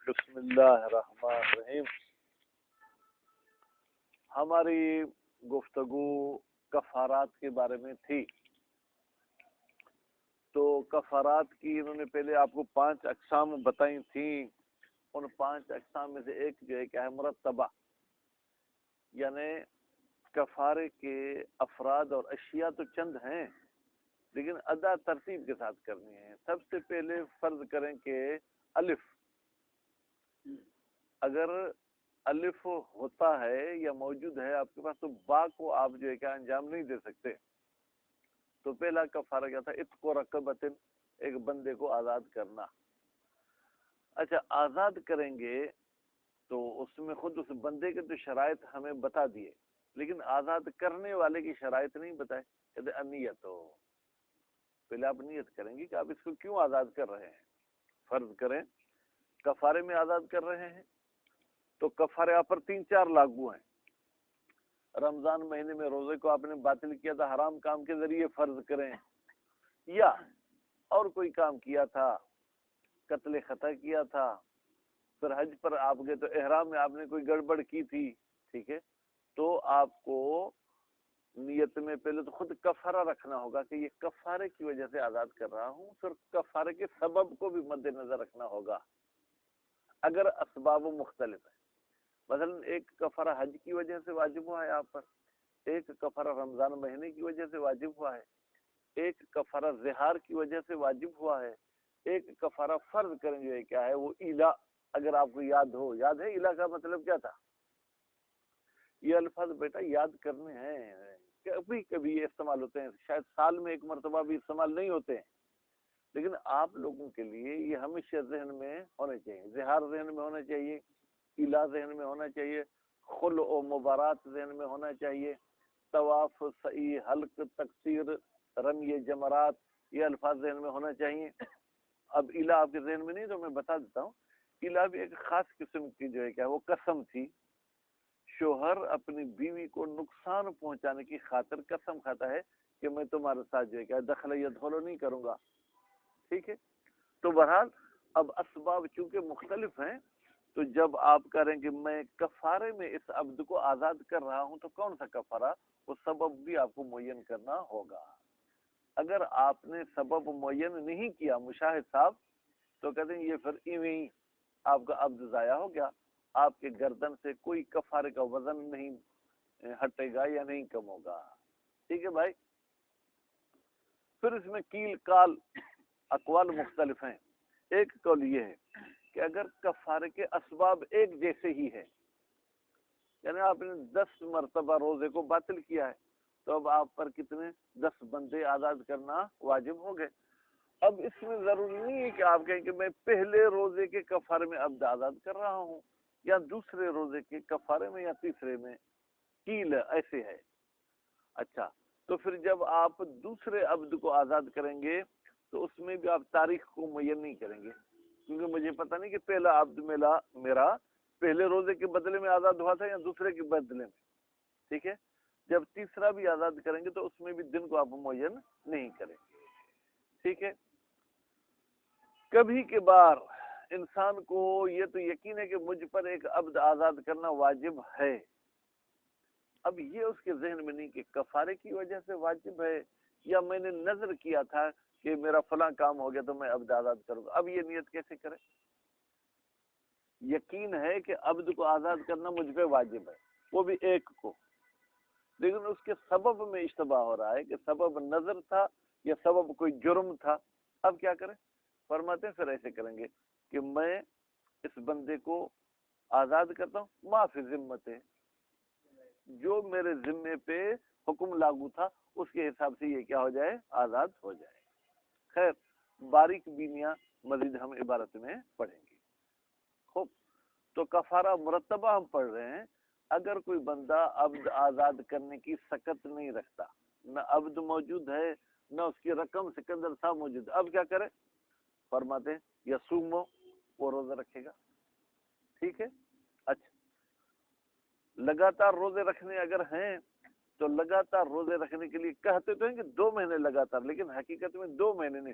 بسم اللہ الرحمن الرحیم. ہماری گفتگو کفارات کے بارے میں تھی. تو کفارات کی انہوں نے پہلے آپ کو 5 اقسام بتائی تھیں. ان 5 اقسام میں سے ایک جو ہے کیا ہے مرتبہ، یعنی کفارے کے افراد اور اشیاء تو چند ہیں لیکن ادا ترتیب کے ساتھ کرنی ہے. سب سے پہلے فرض کریں کہ الف، اگر الف ہوتا ہے یا موجود ہے آپ کے پاس تو با کو آپ جو ہے کیا انجام نہیں دے سکتے. تو پہلا کفارہ کیا تھا؟ عتق رقبۃ، ایک بندے کو آزاد کرنا. اچھا آزاد کریں گے تو اس میں خود اس بندے کے تو شرائط ہمیں بتا دیے، لیکن آزاد کرنے والے کی شرائط نہیں بتائے. کہتے انیت ہو، پہلے آپ نیت کریں گے کہ آپ اس کو کیوں آزاد کر رہے ہیں. فرض کریں کفارے میں آزاد کر رہے ہیں تو کفارے آپ پر 3-4 لاگو ہیں. رمضان مہینے میں روزے کو آپ نے باطل کیا تھا حرام کام کے ذریعے فرض کریں، یا اور کوئی کام کیا تھا، قتل خطا کیا تھا، پھر حج پر آپ گئے تو احرام میں آپ نے کوئی گڑبڑ کی تھی، ٹھیک ہے، تو آپ کو نیت میں پہلے تو خود کفارہ رکھنا ہوگا کہ یہ کفارے کی وجہ سے آزاد کر رہا ہوں. پھر کفارے کے سبب کو بھی مد نظر رکھنا ہوگا اگر اسباب مختلف ہیں. مثلا ایک کفارہ حج کی وجہ سے واجب ہوا ہے آپ پر، ایک کفارہ رمضان مہینے کی وجہ سے واجب ہوا ہے، ایک کفارہ زہار کی وجہ سے واجب ہوا ہے، ایک کفارہ فرض کریں جو ہے کیا ہے وہ ایلا. اگر آپ کو یاد ہو، یاد ہے ایلا کا مطلب کیا تھا؟ یہ الفاظ بیٹا یاد کرنے ہیں، کبھی کبھی یہ استعمال ہوتے ہیں، شاید سال میں ایک مرتبہ بھی استعمال نہیں ہوتے ہیں، لیکن آپ لوگوں کے لیے یہ ہمیشہ ذہن میں ہونے چاہیے. زہار ذہن میں ہونا چاہیے، ایلا ذہن میں ہونا چاہیے، خلع و مبارات ذہن میں ہونا چاہیے، طواف، سعی، حلق، تقصیر، رمی جمرات، یہ الفاظ ذہن میں ہونا چاہیے. اب ایلا آپ کے ذہن میں نہیں تو میں بتا دیتا ہوں. ایلا بھی ایک خاص قسم کی جو ہے کیا وہ قسم تھی. شوہر اپنی بیوی کو نقصان پہنچانے کی خاطر قسم کھاتا ہے کہ میں تمہارے ساتھ جو ہے کیا دخل یدخل نہیں کروں گا، ٹھیک ہے. تو بہرحال اب اسباب چونکہ مختلف ہیں تو جب آپ کریں کہ میں کفارے میں اس عبد کو آزاد کر رہا ہوں تو کون سا کفارہ، وہ سبب بھی آپ کو معین کرنا ہوگا. اگر آپ نے سبب معین نہیں کیا مشاہد صاحب تو کہتے ہیں یہ پھر ایویں ہی آپ کا عبد ضائع ہو گیا، آپ کے گردن سے کوئی کفارے کا وزن نہیں ہٹے گا یا نہیں کم ہوگا. ٹھیک ہے بھائی. پھر اس میں کیل کال اقوال مختلف ہیں. ایک قول یہ ہے کہ اگر کفارے کے اسباب ایک جیسے ہی ہے، یعنی آپ نے 10 مرتبہ روزے کو باطل کیا ہے تو اب آپ پر کتنے 10 بندے آزاد کرنا واجب ہو گئے. اب اس میں ضروری نہیں ہے کہ آپ کہیں کہ میں پہلے روزے کے کفارے میں عبد آزاد کر رہا ہوں یا دوسرے روزے کے کفارے میں یا تیسرے میں، کیل ایسے ہے. اچھا تو پھر جب آپ دوسرے عبد کو آزاد کریں گے تو اس میں بھی آپ تاریخ کو معین نہیں کریں گے، کیونکہ مجھے پتہ نہیں کہ پہلا عبد میرا پہلے روزے کے بدلے میں آزاد ہوا تھا یا دوسرے کے بدلے میں، ٹھیک ہے. جب تیسرا بھی آزاد کریں گے تو اس میں بھی دن کو آپ معین نہیں کریں گے، ٹھیک ہے. کبھی کے بار انسان کو یہ تو یقین ہے کہ مجھ پر ایک عبد آزاد کرنا واجب ہے. اب یہ اس کے ذہن میں نہیں کہ کفارے کی وجہ سے واجب ہے یا میں نے نظر کیا تھا کہ میرا فلاں کام ہو گیا تو میں عبد آزاد کروں گا. اب یہ نیت کیسے کرے؟ یقین ہے کہ عبد کو آزاد کرنا مجھ پہ واجب ہے، وہ بھی ایک کو، لیکن اس کے سبب میں اشتباہ ہو رہا ہے کہ سبب نظر تھا یا سبب کوئی جرم تھا. اب کیا کریں؟ فرماتے ہیں پھر ایسے کریں گے کہ میں اس بندے کو آزاد کرتا ہوں معافی ذمت ہے، جو میرے ذمے پہ حکم لاگو تھا اس کے حساب سے یہ کیا ہو جائے، آزاد ہو جائے. خیر باریک بینیاں مزید ہم عبارت میں پڑھیں گے. خوب، تو کفارہ مرتبہ ہم پڑھ رہے ہیں. اگر کوئی بندہ عبد آزاد کرنے کی سکت نہیں رکھتا، نہ عبد موجود ہے نہ اس کی رقم سکندر صاحب موجود ہے، اب کیا کرے؟ فرماتے ہیں یصومو، وہ روزہ رکھے گا، ٹھیک ہے. اچھا لگاتار روزے رکھنے اگر ہیں تو لگاتار روزے رکھنے کے لیے کہتے تو ہیں کہ 2 مہینے لگاتار، لیکن حقیقت میں 2 مہینے نہیں،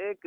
1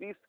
30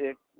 1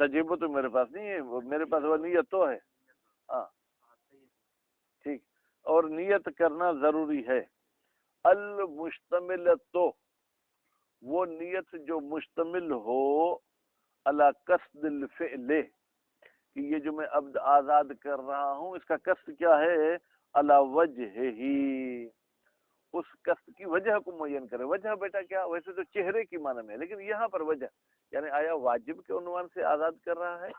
تجربہ تو میرے پاس نہیں ہے، میرے پاس وہ نیت تو ہے. ہاں ٹھیک. اور نیت کرنا ضروری ہے. المشتمل تو وہ نیت جو مشتمل ہو علی قصد الفعل، کہ یہ جو میں عبد آزاد کر رہا ہوں اس کا قصد کیا ہے، علی وجہ ہی، اس قصد کی وجہ کو معین کرے. وجہ بیٹا کیا، ویسے تو چہرے کی معنی میں، لیکن یہاں پر وجہ یعنی آیا واجب کے عنوان سے آزاد کر رہا ہے،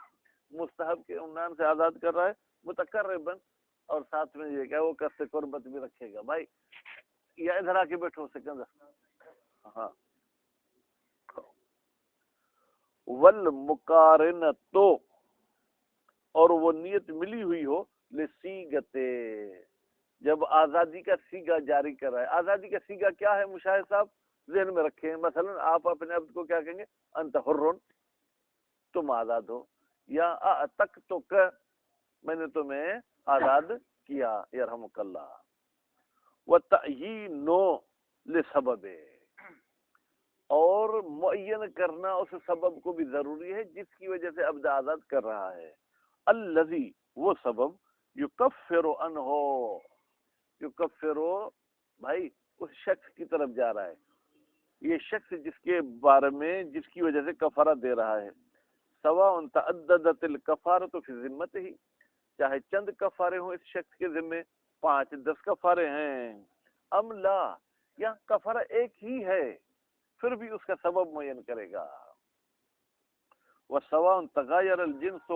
مستحب کے عنوان سے آزاد کر رہا ہے، متقرباً، اور ساتھ میں یہ کیا وہ قصد قربت بھی رکھے گا. بھائی یا ادھر آ کے بیٹھو سکندر. ہاں والمقارنۃ، اور وہ نیت ملی ہوئی ہو لصیغتے، جب آزادی کا سیگا جاری کر رہا ہے. آزادی کا سیگا کیا ہے مشاہد صاحب، ذہن میں رکھیں. مثلا آپ اپنے عبد کو کیا کہیں گے، انت حر، تم آزاد ہو، یا اعتقتک، میں نے تمہیں آزاد کیا، یرحمک اللہ. وتعیین لسبب، اور معین کرنا اس سبب کو بھی ضروری ہے جس کی وجہ سے عبد آزاد کر رہا ہے. الذی، وہ سبب، یکفر عنہ، یکفر بھائی اس شخص کی طرف جا رہا ہے، یہ شخص جس کے بارے میں جس کی وجہ سے کفارہ دے رہا ہے. سواء تعددت الکفارۃ فی ذمتہ، چاہے چند کفارے ہوں اس شخص کے ذمے، 5-10 کفارے ہیں، ام لا، یا کفارہ ایک ہی ہے پھر بھی اس کا سبب معین کرے گا. وسواء تغیر الجنس،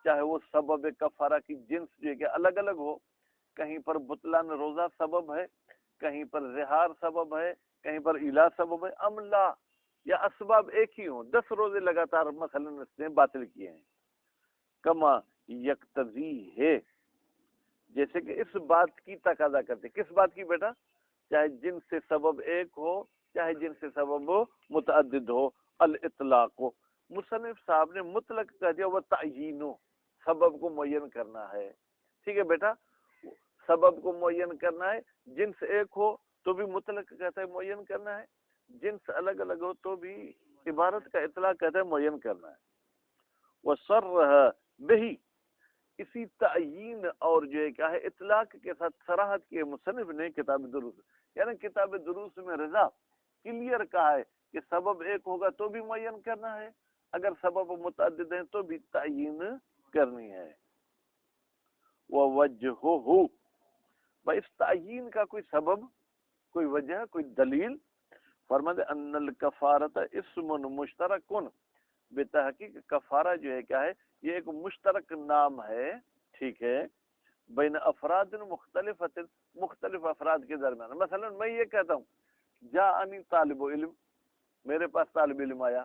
چاہے وہ سبب کفارہ کی جنس جو ہے کہ الگ الگ ہو، کہیں پر بطلان روزہ سبب ہے، کہیں پر زہار سبب ہے، کہیں پر الا سبب ہے، ام لا، یا اسباب ایک ہی ہوں، 10 روزے لگاتار مثلا اس نے باطل کیے ہیں. کما یقتضی ہے، جیسے کہ اس بات کی تقاضا کرتے. کس بات کی بیٹا، چاہے جن سے سبب ایک ہو چاہے جن سے سبب متعدد ہو. الاطلاق، مصنف صاحب نے مطلق کہہ دیا، وہ تعیین، سبب کو معین کرنا ہے. ٹھیک ہے بیٹا، سبب کو معین کرنا ہے، جنس ایک ہو تو بھی مطلق کہتا ہے معین کرنا ہے، جنس الگ الگ ہو تو بھی عبارت کا اطلاق کہتا ہے معین کرنا ہے. وصرح بہی، اسی تعیین اور جو ہے کیا ہے اطلاق کے ساتھ صراحت کی مصنف نے کتاب دروس، یعنی کتاب دروس میں رضا کلیئر کہا ہے کہ سبب ایک ہوگا تو بھی معین کرنا ہے، اگر سبب متعدد ہیں تو بھی تعیین کرنی ہے. ووجہہ، بھائی اس تعیین کا کوئی سبب، کوئی وجہ، کوئی دلیل. فرماتے ان الکفارۃ اسم مشترک، بتحقیق کفارہ جو ہے کیا ہے یہ ایک مشترک نام ہے، ٹھیک ہے، بین افراد مختلفت، مختلف افراد کے درمیان. مثلا میں یہ کہتا ہوں جاءنی طالب علم، میرے پاس طالب علم آیا.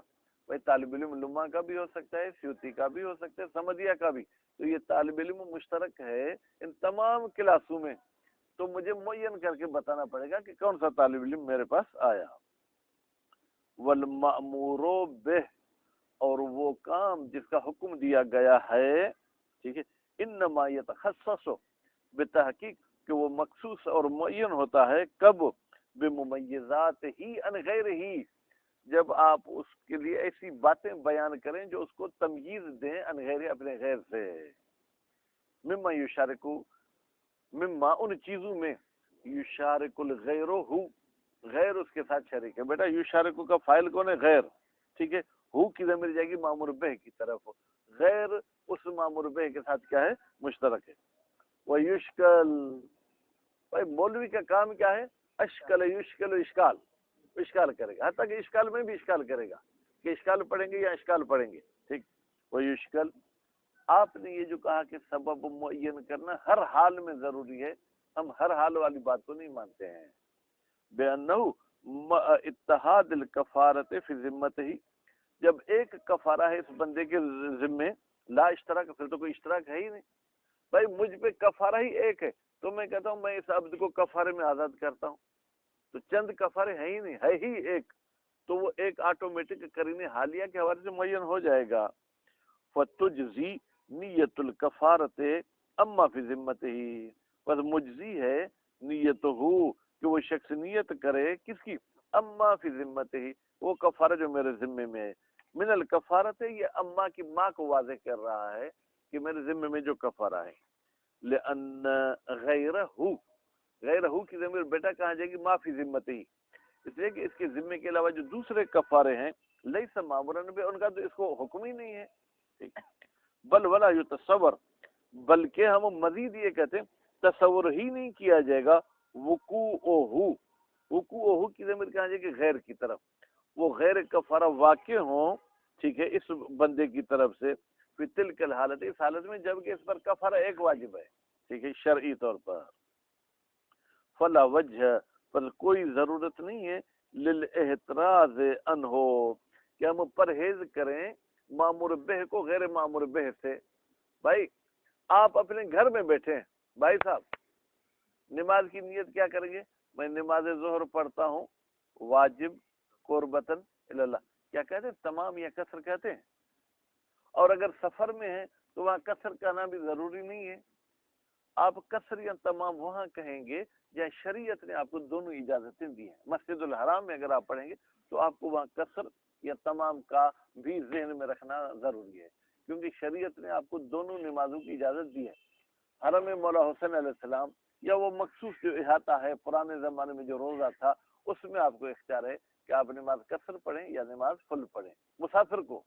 بھائی طالب علم لما کا بھی ہو سکتا ہے، سیوطی کا بھی ہو سکتا ہے، سمدیہ کا بھی. تو یہ طالب علم مشترک ہے ان تمام کلاسوں میں، تو مجھے معین کر کے بتانا پڑے گا کہ کون سا طالب علم میرے پاس آیا. والمأمور بہ، اور وہ کام جس کا حکم دیا گیا ہے، ٹھیک ہے، انما یتخصص، بتحقیق کہ وہ مخصوص اور معین ہوتا ہے، کب، بممیزات ہی عن غیر ہی، جب آپ اس کے لیے ایسی باتیں بیان کریں جو اس کو تمییز دیں عن غیر، اپنے غیر سے. مما یشارکو، مما ان چیزوں میں، یشارک الغیر ہو، غیر اس کے ساتھ شریک ہے. بیٹا یشارکو کا فاعل کون ہے، غیر، ٹھیک ہے، ہو کی ضمیر جائے گی مامور بہ کی طرف، غیر اس مامور بہ کے ساتھ کیا ہے، مشترک ہے. ویشکل، بھائی مولوی کا کام کیا ہے، اشکل یشکل اشکال، اشکال کرے گا، حتیٰ کہ اشکال میں بھی اشکال کرے گا کہ اشکال پڑھیں گے یا اشکال پڑھیں گے. ٹھیک، ویشکل. آپ نے یہ جو کہا کہ سبب معین کرنا ہر حال میں ضروری ہے، ہم ہر حال والی بات کو نہیں مانتے ہیں. بِأَنَّهُ اتحاد الکفارت فی ذمت ہی، جب ایک کفارہ ہے اس بندے کے ذمے، لا اشتراک، پھر تو کوئی اشتراک ہے ہی نہیں. بھائی مجھ پہ کفارہ ہی ایک ہے تو میں کہتا ہوں میں اس عبد کو کفارے میں آزاد کرتا ہوں، تو چند کفارے ہیں ہی نہیں، ہے ہی ایک، تو وہ ایک آٹومیٹک قرین حالیہ کے حوالے سے معین ہو جائے گا. فتجزی نیت الکفارت اما فی ذمت ہی، بس مجزی ہے نیت ہو کہ وہ شخص نیت کرے کس کی، اما فی ذمت ہی، وہ کفارہ جو میرے ذمے میں ہے. من الکفارت ہے، یہ اماں کی ماں کو واضح کر رہا ہے کہ میرے ذمے میں جو کفارہ ہے. لأن غیرہ کی ضمیر بیٹا کہاں جائے گی؟ معافی ذمت ہی، اس لیے کہ اس کے ذمے کے علاوہ جو دوسرے کفارے ہیں لیس مامورن بہ، ان کا تو اس کو حکم ہی نہیں ہے. بل ولا یتصور، بلکہ ہم مزید یہ کہتے ہیں تصور ہی نہیں کیا جائے گا وقوعہ کی ضمیر کہاں جائے گی؟ غیر کی طرف. وہ غیر کفارہ واقع ہوں، ٹھیک ہے، اس بندے کی طرف سے فی تلک الحالت، اس حالت میں جبکہ اس پر کفارہ ایک واجب ہے، ٹھیک ہے، شرعی طور پر. فلا وجہ، پر کوئی ضرورت نہیں ہے للاحتراز عنہ، کہ ہم پرہیز کریں مامور بہ کو غیر مامور بہ سے. بھائی آپ اپنے گھر میں بیٹھے ہیں، بھائی صاحب نماز کی نیت کیا کریں گے؟ میں نماز ظہر پڑھتا ہوں واجب قربتن اللہ، کیا کہتے ہیں؟ تمام یا قصر کہتے ہیں. اور اگر سفر میں ہیں تو وہاں قصر کہنا بھی ضروری نہیں ہے. آپ قصر یا تمام وہاں کہیں گے جہاں شریعت نے آپ کو دونوں اجازتیں دی ہیں. مسجد الحرام میں اگر آپ پڑھیں گے تو آپ کو وہاں قصر یا تمام کا بھی ذہن میں رکھنا ضروری ہے، کیونکہ شریعت نے آپ کو دونوں نمازوں کی اجازت دی ہے. حرم مولا حسین علیہ السلام یا وہ مخصوص جو احاطہ ہے پرانے زمانے میں جو روزہ تھا، اس میں آپ کو اختیار ہے کہ آپ نماز قصر پڑھیں یا نماز فل پڑھیں مسافر کو.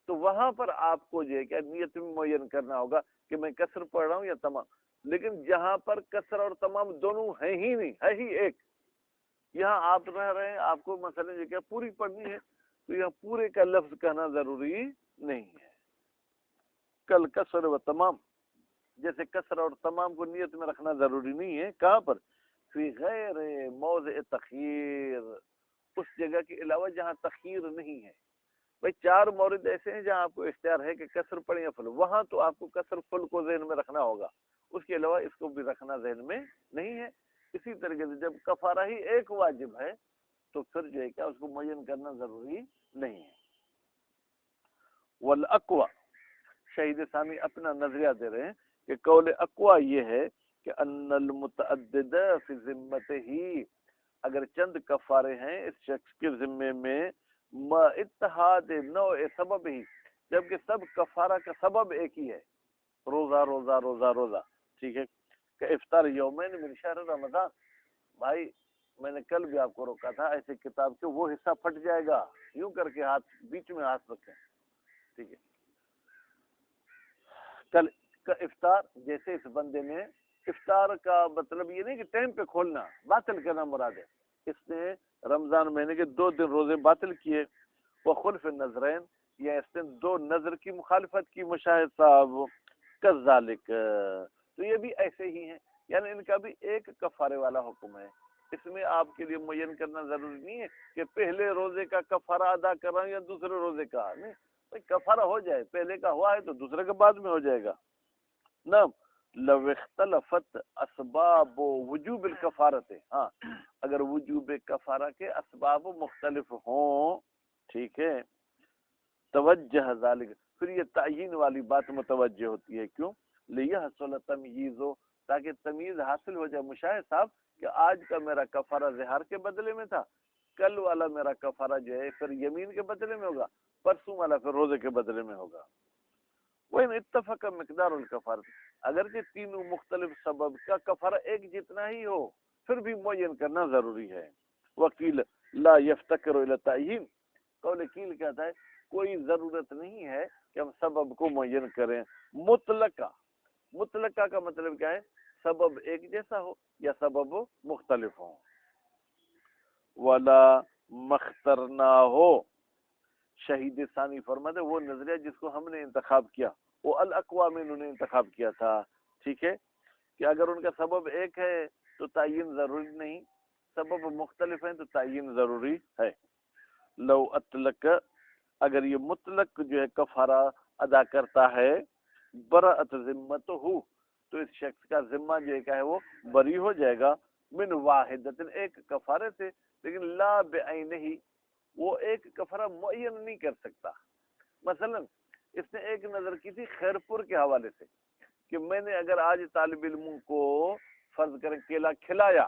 تو وہاں پر آپ کو جو ہے کہ نیت میں معین کرنا ہوگا کہ میں قصر پڑھ رہا ہوں یا تمام. لیکن جہاں پر قصر اور تمام دونوں ہیں ہی نہیں، ہے ہی ایک، یہاں آپ رہ رہے ہیں، آپ کو مثلا یہ کیا پوری پڑھنی ہے، تو یہاں پورے کا لفظ کہنا ضروری نہیں ہے. کل قصر و تمام، جیسے قصر اور تمام کو نیت میں رکھنا ضروری نہیں ہے. کہاں پر؟ فی غیر موضع تخیر، اس جگہ کے علاوہ جہاں تخیر نہیں ہے. بھائی 4 مورد ایسے ہیں جہاں آپ کو اختیار ہے کہ قصر پڑھیں یا فل، وہاں تو آپ کو قصر فل کو ذہن میں رکھنا ہوگا، اس کے علاوہ اس کو بھی رکھنا ذہن میں نہیں ہے. اسی طریقے سے جب کفارہ ہی ایک واجب ہے تو پھر جو ہے کہ اس کو معین کرنا ضروری نہیں ہے. والاقوى، شہید ثانی اپنا نظریہ دے رہے ہیں کہ قول اقوى یہ ہے کہ ان المتعدد فی ذمتہ ہی، اگر چند کفارے ہیں اس شخص کے ذمے میں، ما اتحاد نوع سبب ہی، جبکہ سب کفارہ کا سبب ایک ہی ہے، روزہ روزہ روزہ روزہ، ٹھیک ہے، کہ افطار یومین من شہر رمضان. بھائی میں نے کل بھی آپ کو روکا تھا ایسے کتاب کے وہ حصہ پھٹ جائے گا، یوں کر کے ہاتھ بیچ میں ہاتھ رکھیں، ٹھیک ہے. کل کا افطار، جیسے اس بندے نے افطار کا مطلب یہ نہیں کہ ٹائم پہ کھولنا، باطل کرنا مراد ہے. اس نے رمضان مہینے کے 2 دن روزے باطل کیے، وہ خلف نظرین، یا اس نے 2 نظر کی مخالفت کی، مشاہد صاحب کذالک، تو یہ بھی ایسے ہی ہیں، یعنی ان کا بھی ایک کفارے والا حکم ہے. اس میں آپ کے لیے معین کرنا ضروری نہیں ہے کہ پہلے روزے کا کفارہ ادا کر رہا ہوں یا دوسرے روزے کا، نہیں، کفارہ ہو جائے، پہلے کا ہوا ہے تو دوسرے کے بعد میں ہو جائے گا. نعم لو اختلفت اسباب وجوب الکفارت، ہاں اگر وجوب کفارہ کے اسباب مختلف ہوں، ٹھیک ہے، توجہ ذالک، پھر یہ تعیین والی بات متوجہ ہوتی ہے. کیوں؟ لیحصل تمییز، تاکہ تمیز حاصل ہو جائے. مشاہد صاحب کہ آج کا میرا کفارہ ظہار کے بدلے میں تھا، کل والا میرا کفارہ جو ہے پھر یمین کے بدلے میں ہوگا، پرسوں والا پھر روزے کے بدلے میں ہوگا. وَإِنْ اتَّفَقَ مِقْدَارُ الْكَفَارَةِ، اگرچہ تینوں مختلف سبب کا کفارہ ایک جتنا ہی ہو پھر بھی معین کرنا ضروری ہے. وکیل لا یفتقر الی التعیین، قول قیل کہتا ہے کوئی ضرورت نہیں ہے کہ ہم سبب کو معین کریں. مطلقہ کا مطلب کیا ہے؟ سبب ایک جیسا ہو یا سبب مختلف ہو. ولا مخترنا ہو، شہید ثانی فرماتے وہ نظریہ جس کو ہم نے انتخاب کیا، وہ الاقوى میں انہوں نے انتخاب کیا تھا، ٹھیک ہے، کہ اگر ان کا سبب ایک ہے تو تعین ضروری نہیں، سبب مختلف ہیں تو تعین ضروری ہے. لو اطلق، اگر یہ مطلق جو ہے کفارہ ادا کرتا ہے، برأت ذمتہ، تو اس شخص کا ذمہ جو ہے کیا ہے وہ بری ہو جائے گا، من واحدۃ، ایک کفارے سے، لیکن لا بعینہ، وہ ایک کفارہ معین نہیں کر سکتا. مثلا اس نے ایک نظر کی تھی خیر پور کے حوالے سے کہ میں نے اگر آج طالب علموں کو فرض کریں کیلا کھلایا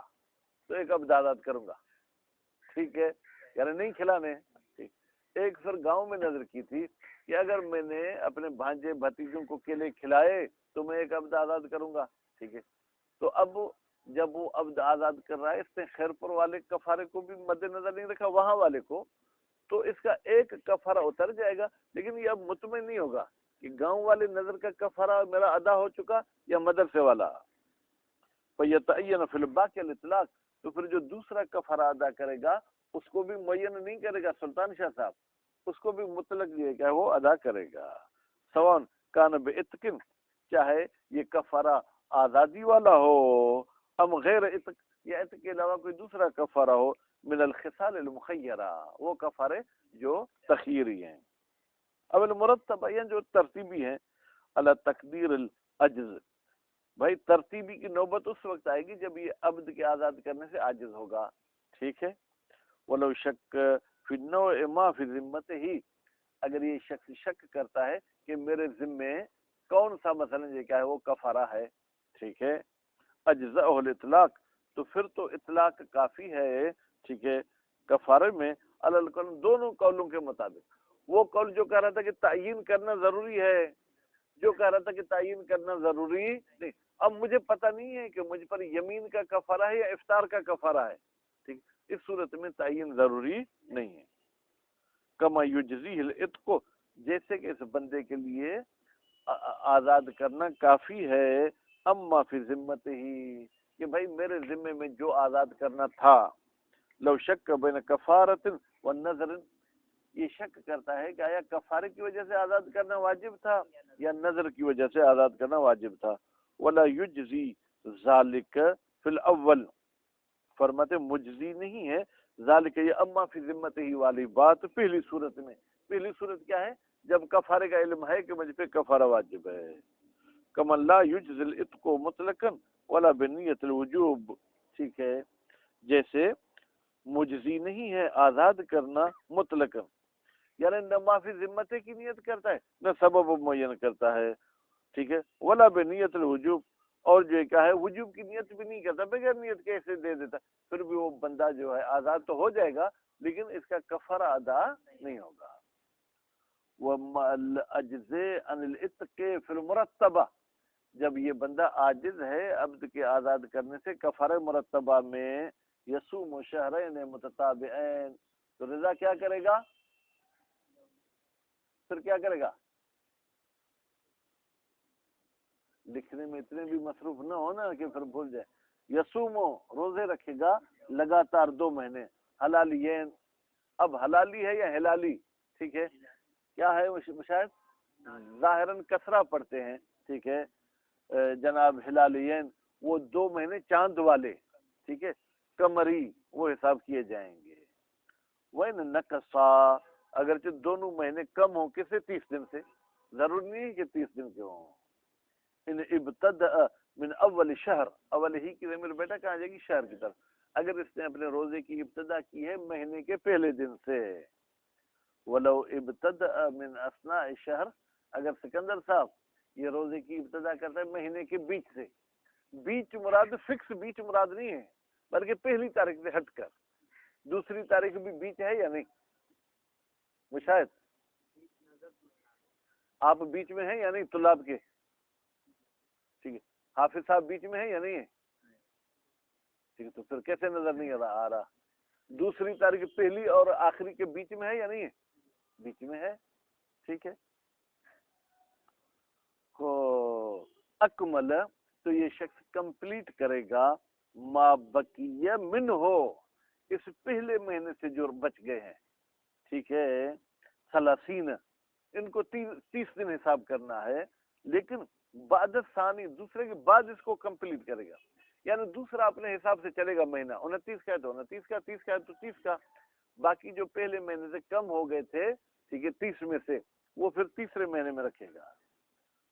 تو ایک اب دادات کروں گا، ٹھیک ہے، یعنی نہیں کھلانے، ٹھیک. ایک پھر گاؤں میں نظر کی تھی کہ اگر میں نے اپنے بھانجے بھتیجوں کو کیلے کھلائے تو میں ایک عبد آزاد کروں گا، ٹھیک ہے. تو اب جب وہ عبد آزاد کر رہا ہے، اس نے خیرپور والے کفارے کو بھی مد نظر نہیں رکھا، وہاں والے کو، تو اس کا ایک کفارہ اتر جائے گا، لیکن یہ اب مطمئن نہیں ہوگا کہ گاؤں والے نظر کا کفارہ میرا ادا ہو چکا یا مدرسے والا. فَيَتَعَيَّنُ فِي الْبَاقِ الْإِطْلَاقِ، تو پھر جو دوسرا کفارہ ادا کرے گا اس کو بھی معین نہیں کرے گا سلطان شاہ صاحب، اس کو بھی مطلق یہ کہ وہ ادا کرے گا. سوان کان بعتق، چاہے یہ کفارہ آزادی والا ہو، ام غیر عتق، یا عتق کے علاوہ کوئی دوسرا کفارہ ہو، من الخصال المخیرہ، وہ کفارے جو تخیری ہیں. اب المرتب یہ جو ترتیبی ہیں، علی تقدیر العجز، بھائی ترتیبی کی نوبت اس وقت آئے گی جب یہ عبد کے آزاد کرنے سے عاجز ہوگا، ٹھیک ہے. ولو شک فی النوع ما فی ذمتہ ہی، اگر یہ شخص شک کرتا ہے کہ میرے ذمے کون سا مثلا یہ کیا ہے وہ کفارہ ہے، ٹھیک ہے، اجزاء الاطلاق، تو پھر تو اطلاق کافی ہے، ٹھیک ہے، کفارے میں علی القول، دونوں قولوں کے مطابق. وہ قول جو کہہ رہا تھا کہ تعین کرنا ضروری ہے، جو کہہ رہا تھا کہ تعین کرنا ضروری نہیں، اب مجھے پتہ نہیں ہے کہ مجھ پر یمین کا کفارہ ہے یا افطار کا کفارہ ہے، ٹھیک، اس صورت میں تعین ضروری نہیں ہے. کما یجزیہ العتق، جیسے کہ اس بندے کے لیے آزاد کرنا کافی ہے، اما فی ذمت ہی، کہ بھائی میرے ذمے میں جو آزاد کرنا تھا. لو شک بین کفارت و نظر، یہ شک کرتا ہے کہ آیا کفارے کی وجہ سے آزاد کرنا واجب تھا یا نظر کی وجہ سے آزاد کرنا واجب تھا. ولا یجزی ذالک فی الاول، فرماتے مجزی نہیں ہے ذالک یہ اما فی ذمت ہی والی بات پہلی صورت میں. پہلی صورت کیا ہے؟ جب کفارے کا علم ہے کہ مجھ پہ کفارہ واجب ہے. کما لا یجزی العتق مطلقا ولا بنیت الوجوب، ٹھیک ہے، جیسے مجزی نہیں ہے آزاد کرنا مطلقا، یعنی نہ معافی ذمت کی نیت کرتا ہے نہ سبب معین کرتا ہے، ٹھیک ہے، ولا بنیت الوجوب، اور جو کیا ہے وجوب کی نیت بھی نہیں کرتا، بغیر نیت کیسے دے دیتا، پھر بھی وہ بندہ جو ہے آزاد تو ہو جائے گا لیکن اس کا کفارہ ادا نہیں ہوگا. وَمَا الْأَجْزِ عَنِ الْعِتْقِ فِي الْمُرَتَّبَةِ، جب یہ بندہ عاجز ہے عبد کے آزاد کرنے سے کفارہ مرتبہ میں، یصوم شہرین متتابعین، تو رضا کیا کرے گا؟ پھر کیا کرے گا؟ لکھنے میں اتنے بھی مصروف نہ ہونا کہ پھر بھول جائے. یصومو، روزے رکھے گا لگاتار 2 مہینے، حلالیین، اب حلالی ہے یا ہلالی، ٹھیک ہے، کیا ہے شاید ظاہراً کسرہ پڑھتے ہیں، ٹھیک ہے، جناب ہلالیین، وہ 2 مہینے چاند والے، ٹھیک ہے، قمری وہ حساب کیے جائیں گے. وَإِنْ نَقَصَا، اگرچہ دونوں مہینے کم ہوں، کس سے؟ 30 دن سے، ضروری نہیں کہ 30 دن کے ہوں. ان ابتدأ من اول شہر، اول ہی کی ضمیر بیٹا کہاں جائے گی؟ شہر کی طرف. اگر اس نے اپنے روزے کی ابتدا کی ہے مہینے کے پہلے دن سے. ولو ابتدأ من اثناء شہر، اگر سکندر صاحب یہ روزے کی ابتدا کرتا ہے مہینے کے بیچ سے، بیچ مراد فکس بیچ مراد نہیں ہے بلکہ پہلی تاریخ سے ہٹ کر دوسری تاریخ بھی بیچ ہے یا نہیں؟ مشاہد آپ بیچ میں ہیں یا نہیں؟ طلاب کے، ٹھیک ہے، حافظ صاحب بیچ میں ہے یا نہیں ہے؟ ٹھیک ہے، تو پھر کیسے نظر نہیں آ رہا؟ دوسری تاریخ پہلی اور آخری کے بیچ میں ہے یا نہیں ہے؟ بیچ میں ہے، ٹھیک ہے. کو اکمل، تو یہ شخص کمپلیٹ کرے گا ما بقیہ من ہو، اس پہلے مہینے سے جو بچ گئے ہیں، ٹھیک ہے، 30، ان کو 30 دن حساب کرنا ہے، لیکن بعد ثانی، دوسرے کے بعد اس کو کمپلیٹ کرے گا، یعنی دوسرا اپنے حساب سے چلے گا مہینہ 29 کا ہے تو 29 کا، 30 کا ہے تو 30 کا، باقی جو پہلے مہینے سے کم ہو گئے تھے، ٹھیک ہے، 30 میں سے وہ پھر تیسرے مہینے میں رکھے گا.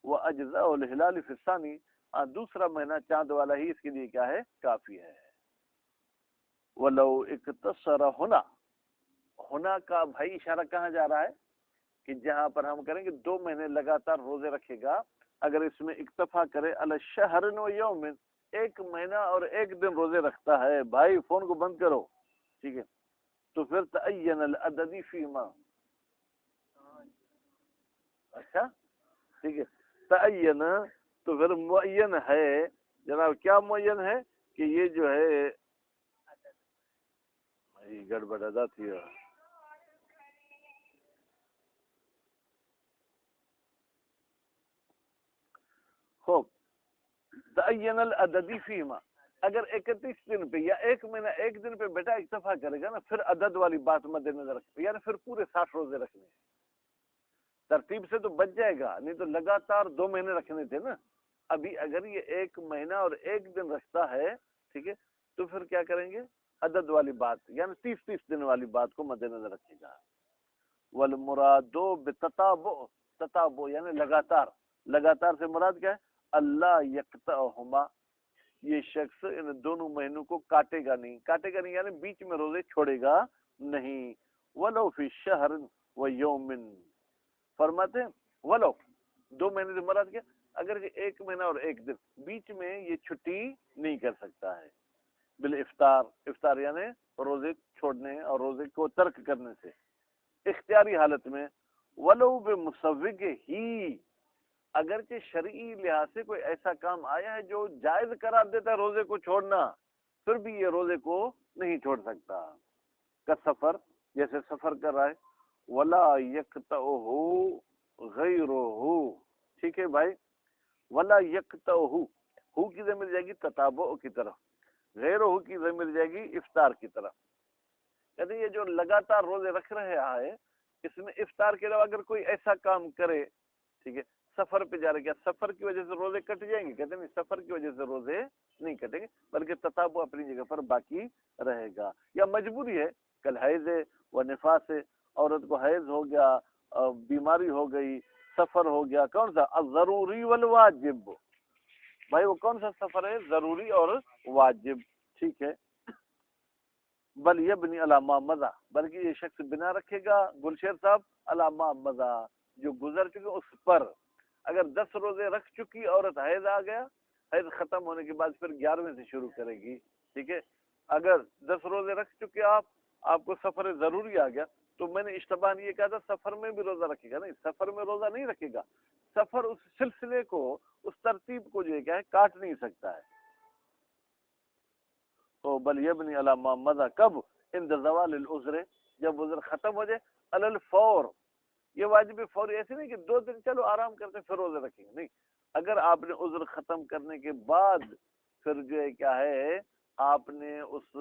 وہ اجزاء الہلال فی الثانی، دوسرا مہینہ چاند والا ہی اس کے لیے کیا ہے؟ کافی ہے. ولو اقتصر ہونا کا بھائی اشارہ کہاں جا رہا ہے کہ جہاں پر ہم کریں گے 2 مہینے لگاتار روزے رکھے گا، اگر اس میں اکتفا کرے علی شہر و یوم، 1 مہینہ اور 1 دن روزے رکھتا ہے، بھائی فون کو بند کرو، ٹھیک ہے، تو پھر تعین العددی فیما، اچھا ٹھیک ہے. تعین تو پھر معین ہے جناب. کیا معین ہے کہ یہ جو ہے گڑبڑ ادا تھی. خوب تعین العددی فیما, اگر 31 دن پہ یا ایک مہینہ ایک دن پہ بیٹا اکتفا کرے گا نا, پھر عدد والی بات مد نظر رکھتے, یعنی پھر پورے 60 روزے رکھنے. ترتیب سے تو بچ جائے گا, نہیں تو لگاتار 2 مہینے رکھنے تھے نا. ابھی اگر یہ ایک مہینہ اور ایک دن رکھتا ہے ٹھیک ہے, تو پھر کیا کریں گے, عدد والی بات یعنی 30 دن والی بات کو مد نظر رکھے گا. والمرادو بتتابع, تتابع یعنی لگاتار. لگاتار سے مراد کیا ہے, اللہ یقطعہما, یہ شخص ان دونوں مہینوں کو کاٹے گا نہیں. کاٹے گا نہیں یعنی بیچ میں روزے چھوڑے گا نہیں. ولو فی شہر و یوم, فرماتے ہیں ولو 2 مہینے سے مراد کیا, اگر ایک مہینہ اور ایک دن بیچ میں یہ چھٹی نہیں کر سکتا ہے. بالافطار, افطار یعنی روزے چھوڑنے اور روزے کو ترک کرنے سے اختیاری حالت میں. ولو بمسوغ ہی, اگرچہ شرعی لحاظ سے کوئی ایسا کام آیا ہے جو جائز قرار دیتا ہے روزے کو چھوڑنا, پھر بھی یہ روزے کو نہیں چھوڑ سکتا. کا سفر, جیسے سفر کر رہا ہے. ولا یقطعہ غیرہ, ٹھیک ہے بھائی, ولا یقطعہ, ہو کی ضمیر جائے گی تتابع کی طرف, غیرہ کی ضمیر جائے گی افطار کی طرف. کہتے یہ جو لگاتار روزے رکھ رہے آئے, اس میں افطار کے علاوہ اگر کوئی ایسا کام کرے, ٹھیک ہے, سفر پہ جا رہے, کیا سفر کی وجہ سے روزے کٹ جائیں گے؟ کہتے ہیں سفر کی وجہ سے روزے نہیں کٹیں گے, بلکہ تتابع اپنی جگہ پر باقی رہے گا. یا مجبوری ہے, کل حیض ہے و نفاس ہے, عورت کو حیض ہو گیا, بیماری ہو گئی, سفر ہو گیا, کون سا الضروری والواجب, بھائی وہ کون سا سفر ہے, ضروری اور واجب, ٹھیک ہے. بل یبنی علی ما مضی, بلکہ یہ شخص بنا رکھے گا گلشیر صاحب علی ما مضی, جو گزر چکے اس پر. اگر 10 روزے رکھ چکی عورت, حیض آ گیا, حیض ختم ہونے کے بعد پھر 11ویں سے شروع کرے گی, ٹھیک ہے. اگر 10 روزے رکھ چکے آپ کو سفر ضروری آ گیا, تو میں نے اشتباہ یہ کہا تھا سفر میں بھی روزہ رکھے گا, نہیں, سفر میں روزہ نہیں رکھے گا. سفر اس سلسلے کو, اس ترتیب کو جو ہے کیا ہے, کاٹ نہیں سکتا ہے. تو بل یبنی علی ما مضی, کب, عند زوال العذر, جب عذر ختم ہو جائے, علی الفور, یہ واجب فور ایسے نہیں کہ 2 دن چلو آرام کرتے پھر روزے رکھیں گے, نہیں. اگر آپ نے عذر ختم کرنے کے بعد پھر جو ہے کیا ہے, آپ نے اس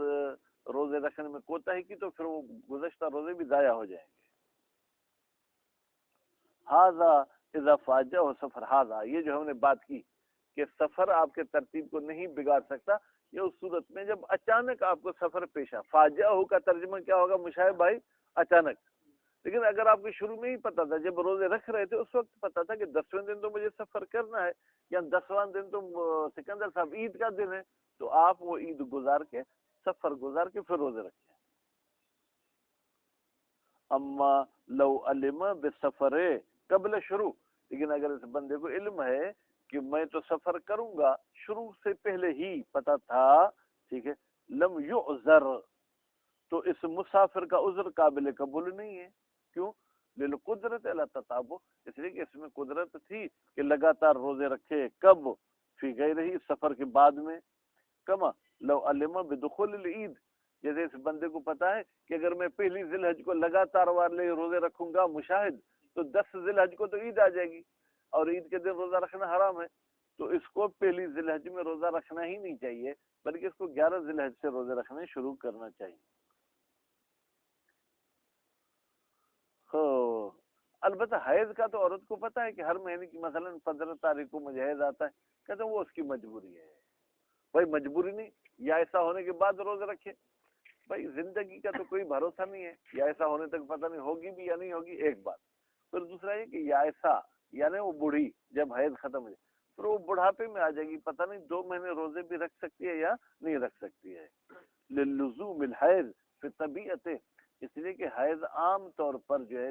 روزے رکھنے میں کوتاہی کی, تو پھر وہ گزشتہ روزے بھی ضائع ہو جائیں گے. ہاذا اذا فاجہ سفر, ہاذا یہ جو ہم نے بات کی کہ سفر آپ کے ترتیب کو نہیں بگاڑ سکتا, یہ اس صورت میں جب اچانک آپ کو سفر پیش آ. فاجہ ہو کا ترجمہ کیا ہوگا مشاہد بھائی, اچانک. لیکن اگر آپ کو شروع میں ہی پتا تھا, جب روزے رکھ رہے تھے اس وقت پتا تھا کہ 10ویں دن تو مجھے سفر کرنا ہے, یا 10واں دن تو سکندر صاحب عید کا دن ہے, تو آپ وہ عید گزار کے, سفر گزار کے پھر روزے رکھیں. اما لو علم بسفر قبل شروع, لیکن اگر اس بندے کو علم ہے کہ میں تو سفر کروں گا, شروع سے پہلے ہی پتا تھا, ٹھیک ہے, لم یعذر, تو اس مسافر کا عذر قابل قبول نہیں ہے. کیوں؟ للقدرت علی تتابع, اس لیے کہ اس میں قدرت تھی کہ لگاتار روزے رکھے. کب؟ فی غیرہ, سفر کے بعد میں. کما لو علم بدخول العید, جیسے اس بندے کو پتا ہے کہ اگر میں پہلی ذی الحج کو لگاتار والے روزے رکھوں گا مشاہد, تو 10 ذی الحج کو تو عید آ جائے گی, اور عید کے دن روزہ رکھنا حرام ہے, تو اس کو پہلی ذی الحج میں روزہ رکھنا ہی نہیں چاہیے, بلکہ اس کو 11 ذی الحج سے روزے رکھنے شروع کرنا چاہیے. البتہ حیض کا تو عورت کو پتا ہے کہ ہر مہینے کی مثلا 15 تاریخ کو مجھے حیض آتا ہے, کہتے ہیں وہ اس کی مجبوری ہے. بھائی مجبوری نہیں, یا ایسا ہونے کے بعد روزہ رکھے, بھائی زندگی کا تو کوئی بھروسہ نہیں ہے, یا ایسا ہونے تک پتہ نہیں ہوگی بھی یا نہیں ہوگی, ایک بات. پھر دوسرا یہ کہ یا ایسا یعنی وہ بوڑھی جب حیض ختم ہو جائے, پھر وہ بڑھاپے میں آ جائے گی, پتہ نہیں 2 مہینے روزے بھی رکھ سکتی ہے یا نہیں رکھ سکتی ہے. للزوم الحیض فی طبیعت, اس لیے کہ حیض عام طور پر جو ہے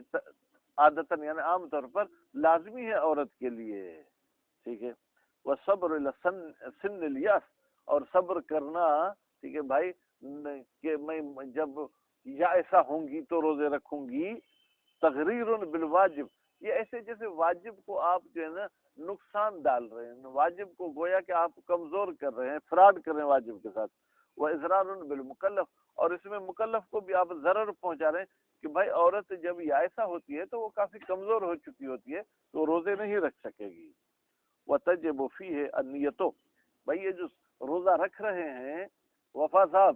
عادتاً یعنی عام طور پر لازمی ہے عورت کے لیے, ٹھیک ہے. وہ صبر سن الیاس, اور صبر کرنا, ٹھیک ہے بھائی, کہ میں جب یا ایسا ہوں گی تو روزے رکھوں گی. تغریر بالواجب, یہ ایسے جیسے واجب کو آپ جو ہے نا نقصان ڈال رہے ہیں، واجب کو گویا کہ آپ کمزور کر رہے ہیں، فراڈ کر رہے ہیں واجب کے ساتھ. وہ اضرار بالمکلف، اور اس میں مکلف کو بھی آپ ضرر پہنچا رہے ہیں کہ بھائی عورت جب یہ ایسا ہوتی ہے تو وہ کافی کمزور ہو چکی ہوتی ہے تو روزے نہیں رکھ سکے گی. وتجب فیہ النیتو، بھائی یہ جو روزہ رکھ رہے ہیں وفا صاحب،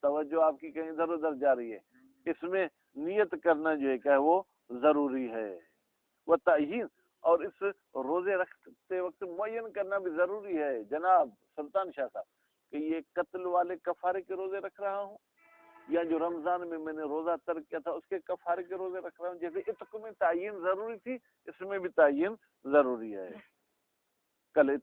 توجہ آپ کی کہیں ادھر ادھر جا رہی ہے، اس میں نیت کرنا جو ہے کیا وہ ضروری ہے. وہ تعین، اور اس روزے رکھتے وقت معین کرنا بھی ضروری ہے جناب سلطان شاہ صاحب کہ یہ قتل والے کفارے کے روزے رکھ رہا ہوں یا جو رمضان میں نے روزہ ترک کیا تھا اس کے کفارے کے روزے رکھ رہا ہوں. جیسے عتق میں تعین ضروری تھی اس میں بھی تعین ضروری ہے. کل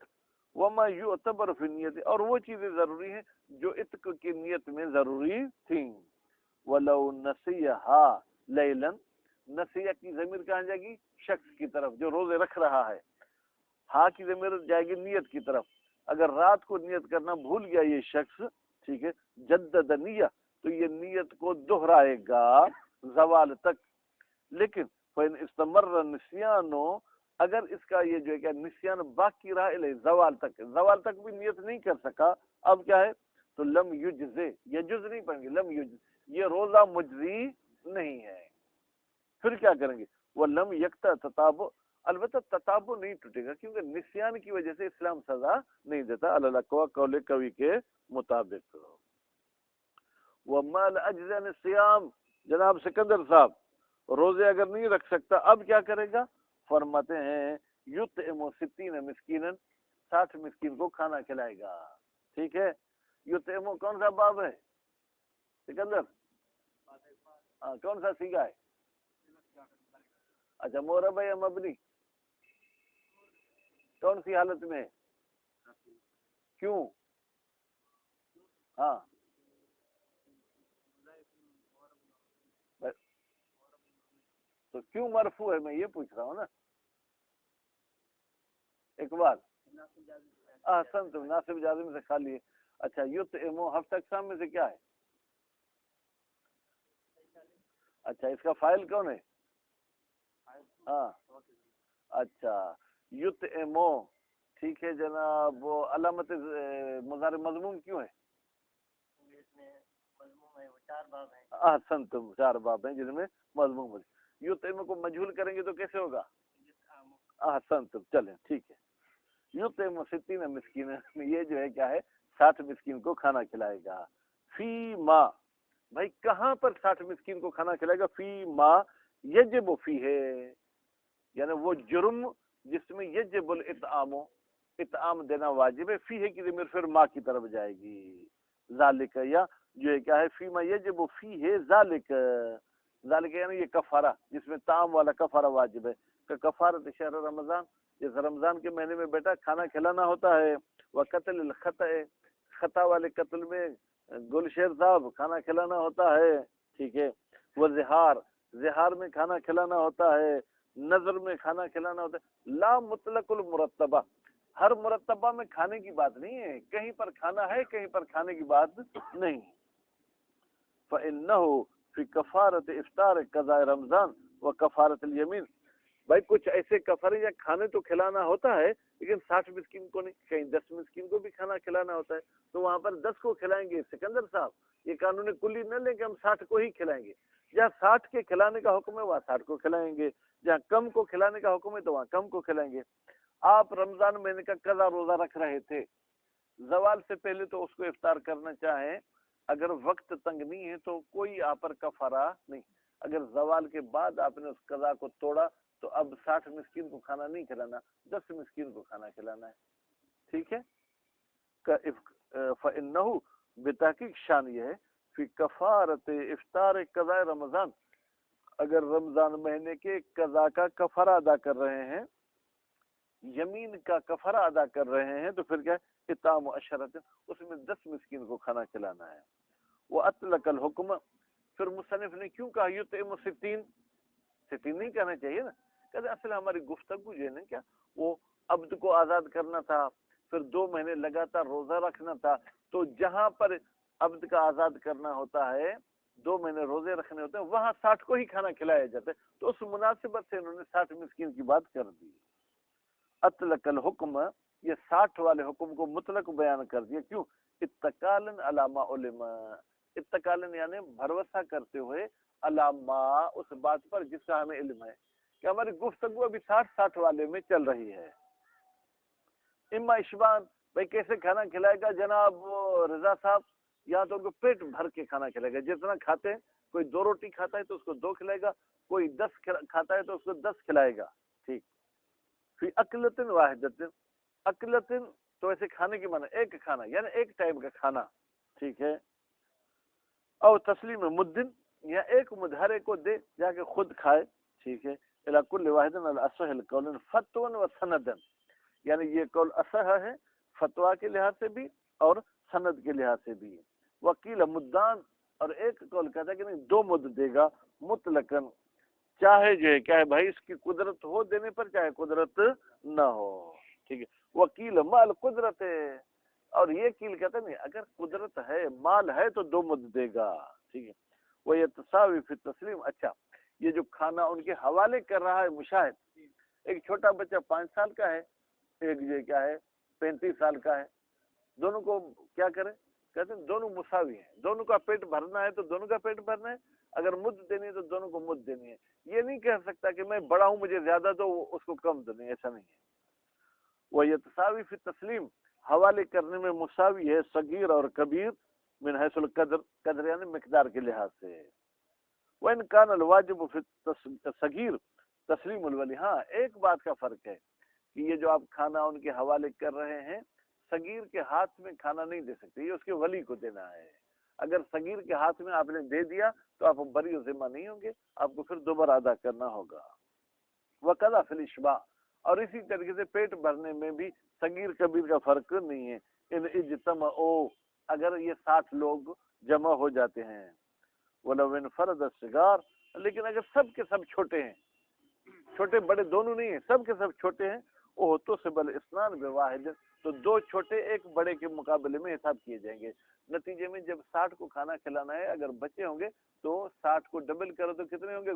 وما یعتبر فی النیت، اور وہ چیزیں ضروری ہیں جو عتق کی نیت میں ضروری تھیں. ولو نسیہا لیلا، نسیہ کی ضمیر کہاں جائے گی؟ شخص کی طرف جو روزے رکھ رہا ہے. ہاں کی ضمیر جائے گی نیت کی طرف. اگر رات کو نیت کرنا بھول گیا یہ شخص، ٹھیک ہے، جدد نیہ، تو یہ نیت کو دہرائے گا زوال تک. لیکن فإن استمر نسیانو، اگر اس کا یہ جو ہے کہ نسیان باقی رہا الى زوال تک، زوال تک بھی نیت نہیں کر سکا، اب کیا ہے؟ تو لم یجزے، یجز نہیں پڑھیں گے، لم یجز، یہ روزہ مجزی نہیں ہے. پھر کیا کریں گے؟ وہ لم یکتا تتابع، البتہ تتابع نہیں ٹوٹے گا کیونکہ نسیان کی وجہ سے اسلام سزا نہیں دیتا الاقوا قول قوی کے مطابق. وما الاجزاء الصيام، جناب سکندر صاحب روزے اگر نہیں رکھ سکتا اب کیا کرے گا؟ فرماتے ہیں یطعم 60 مسکینا، 60 مسکین کو کھانا کھلائے گا. ٹھیک ہے، یطعم کون سا باب ہے سکندر؟ کون سا سیگا ہے؟ اچھا مورب ہے یا مبنی؟ کون سی حالت میں؟ کیوں؟ ہاں تو کیوں مرفوع ہے میں یہ پوچھ رہا ہوں نا. اقبال احسن، تم ناصب جازم سے خالی ہے. اچھا یطعم ہفتہ اقسام میں سے کیا ہے؟ اچھا اس کا فاعل کون ہے؟ ہاں اچھا یطعم، ٹھیک ہے جناب. وہ علامت مضارع مضموم کیوں ہے؟ احسن، تم 4 باب ہیں جن میں مضموم ہے. یطعم کو مجہول کریں گے تو کیسے ہوگا؟ احسن، تم چلیں ٹھیک ہے. یطعم 60 مسکین، یہ جو ہے کیا ہے 60 مسکین کو کھانا کھلائے گا. فی ما، بھائی کہاں پر 60 مسکین کو کھانا کھلائے گا؟ فی ما یجب فی ہے، یعنی وہ جرم جس میں یجب الاطعام، اطعام دینا واجب ہے. فی ہے کی ضمیر پھر ما کی طرف جائے گی. ذالک، یا جو ہے کیا ہے فی ما یجب فی ہے ذالک، ذالک یعنی یہ کفارہ جس میں طعام والا کفارہ واجب ہے. کہ کفارت شہر رمضان، جس رمضان کے مہینے میں بیٹا کھانا کھلانا ہوتا ہے. وہ قتل الخطأ، خطا والے قتل میں گل شیر صاحب کھانا کھلانا ہوتا ہے. ٹھیک ہے. وہ زہار، زہار میں کھانا کھلانا ہوتا ہے. نظر میں کھانا کھلانا ہوتا ہے. لا مطلق المرتبہ، ہر مرتبہ میں کھانے کی بات نہیں ہے، کہیں پر کھانا ہے کہیں پر کھانے کی بات نہیں. فإنه فی کفارت افطار قضاء رمضان و کفارت الیمین، بھائی کچھ ایسے کفارے یا کھانے تو کھلانا ہوتا ہے لیکن 60 مسکین کو نہیں، کہیں 10 مسکین کو بھی کھانا کھلانا ہوتا ہے. تو وہاں پر 10 کو کھلائیں گے سکندر صاحب، یہ قانون کلی نہ لیں کہ ہم 60 کو ہی کھلائیں گے. جہاں 60 کے کھلانے کا حکم ہے وہاں 60 کو کھلائیں گے، جہاں کم کو کھلانے کا حکم ہے تو وہاں کم کو کھلائیں گے. آپ رمضان مہینے کا قضا روزہ رکھ رہے تھے، زوال سے پہلے تو اس کو افطار کرنا چاہیں، اگر وقت تنگ نہیں ہے تو کوئی آپ پر کفارہ نہیں. اگر زوال کے بعد آپ نے اس قضا کو توڑا تو اب 60 مسکین کو کھانا نہیں کھلانا، 10 مسکین کو کھانا کھلانا ہے. ٹھیک ہے. فإنه بتحقیق شان یہ ہے فی کفارت افطار قضاء رمضان، اگر رمضان مہینے کے قضا کا کفارہ ادا کر رہے ہیں، یمین کا کفارہ ادا کر رہے ہیں، تو پھر کیا ہے اطعام عشرۃ، اس میں 10 مسکین کو کھانا کھلانا ہے. وہ اطلق الحکم، پھر مصنف نے کیوں کہا یطعم 60 نہیں کہنا چاہیے نا. کہتے اصل ہماری گفتگو جو ہے نا کیا وہ عبد کو آزاد کرنا تھا، پھر 2 مہینے لگاتار روزہ رکھنا تھا. تو جہاں پر عبد کا آزاد کرنا ہوتا ہے 2 مہینے روزے رکھنے ہوتے ہیں، وہاں 60 کو ہی کھانا کھلایا جاتا ہے، تو اس مناسبت سے انہوں نے 60 مسکین کی بات کر دی۔ اطلق الحکم، یہ 60 والے حکم کو مطلق بیان کر دیا، کیوں؟ اتقالن علامہ علما، اتقالن یعنی بھروسہ کرتے ہوئے، علامہ اس بات پر جس کا ہمیں علم ہے کہ ہماری گفتگو ابھی 60 والے میں چل رہی ہے۔ اما اشبان، بھائی کیسے کھانا کھلائے گا جناب رضا صاحب؟ یا تو ان کو پیٹ بھر کے کھانا کھلائے گا، جتنا کھاتے ہیں، کوئی 2 روٹی کھاتا ہے تو اس کو 2 کھلائے گا، کوئی 10 کھاتا ہے تو اس کو 10 کھلائے گا، ٹھیک۔ فی اکلتن واحدتن، اکلتن تو ایسے کھانے کی معنی ایک کھانا یعنی ایک ٹائم کا کھانا، ٹھیک ہے۔ او تسلیم مدن، یا ایک مدھرے کو دے جا کے خود کھائے، ٹھیک ہے۔ الی کل واحد الاصح القول فتوا و سندا، یعنی یہ قول اصح ہے فتوا کے لحاظ سے بھی اور سند کے لحاظ سے بھی۔ وکیل مدان، اور ایک قول کہتا ہے کہ نہیں 2 مد دے گا مطلقاً، چاہے جو ہے کیا ہے بھائی اس کی قدرت ہو دینے پر، چاہے قدرت نہ ہو، ٹھیک ہے۔ وکیل مال قدرت ہے، اور یہ کیل کہتا ہے نہیں اگر قدرت ہے مال ہے تو 2 مد دے گا، ٹھیک ہے۔ وہ یہ تصاوی فی تسلیم، اچھا یہ جو کھانا ان کے حوالے کر رہا ہے مشاہد، ایک چھوٹا بچہ 5 سال کا ہے، ایک جو کیا ہے 35 سال کا ہے، دونوں کو کیا کرے؟ کہتے ہیں دونوں مساوی ہیں، دونوں کا پیٹ بھرنا ہے تو دونوں کا پیٹ بھرنا ہے، اگر مد دینی ہے تو دونوں کو مد دینی ہے۔ یہ نہیں کہہ سکتا کہ میں بڑا ہوں مجھے زیادہ دو اس کو کم دو، نہیں، ایسا نہیں ہے۔ وہ یہ تصاوی فی تسلیم، حوالے کرنے میں مساوی ہے صغیر اور کبیر، من حیث القدر، قدر یعنی مقدار کے لحاظ سے۔ وَإِنْ كَانَ الْوَاجِبُ فِي الصَّغِيرِ تسلیم الولی، ہاں ایک بات کا فرق ہے کہ یہ جو آپ کھانا ان کے حوالے کر رہے ہیں، صغیر کے ہاتھ میں کھانا نہیں دے سکتے، یہ اس کے ولی کو دینا ہے۔ اگر صغیر کے ہاتھ میں آپ نے دے دیا تو آپ بری و ذمہ نہیں ہوں گے، آپ کو پھر دوبارہ ادا کرنا ہوگا۔ وَقَضَى فِي الْإِشْبَاعِ، اور اسی طریقے سے پیٹ بھرنے میں بھی صغیر کبیر کا فرق نہیں ہے۔ ان اجتمعوا، اگر یہ 60 لوگ جمع ہو جاتے ہیں، وَلَوْ انْفَرَدَ الصِّغَارُ، لیکن اگر سب کے سب چھوٹے ہیں، چھوٹے بڑے دونوں نہیں ہیں، سب کے سب چھوٹے ہیں، وہ تو سبل اسنان بواحد، تو 2 چھوٹے ایک بڑے کے مقابلے میں حساب کیے جائیں گے۔ نتیجے میں جب 60 کو کھانا کھلانا ہے، اگر بچے ہوں گے تو 60 کو ڈبل کرو تو کتنے ہوں گے؟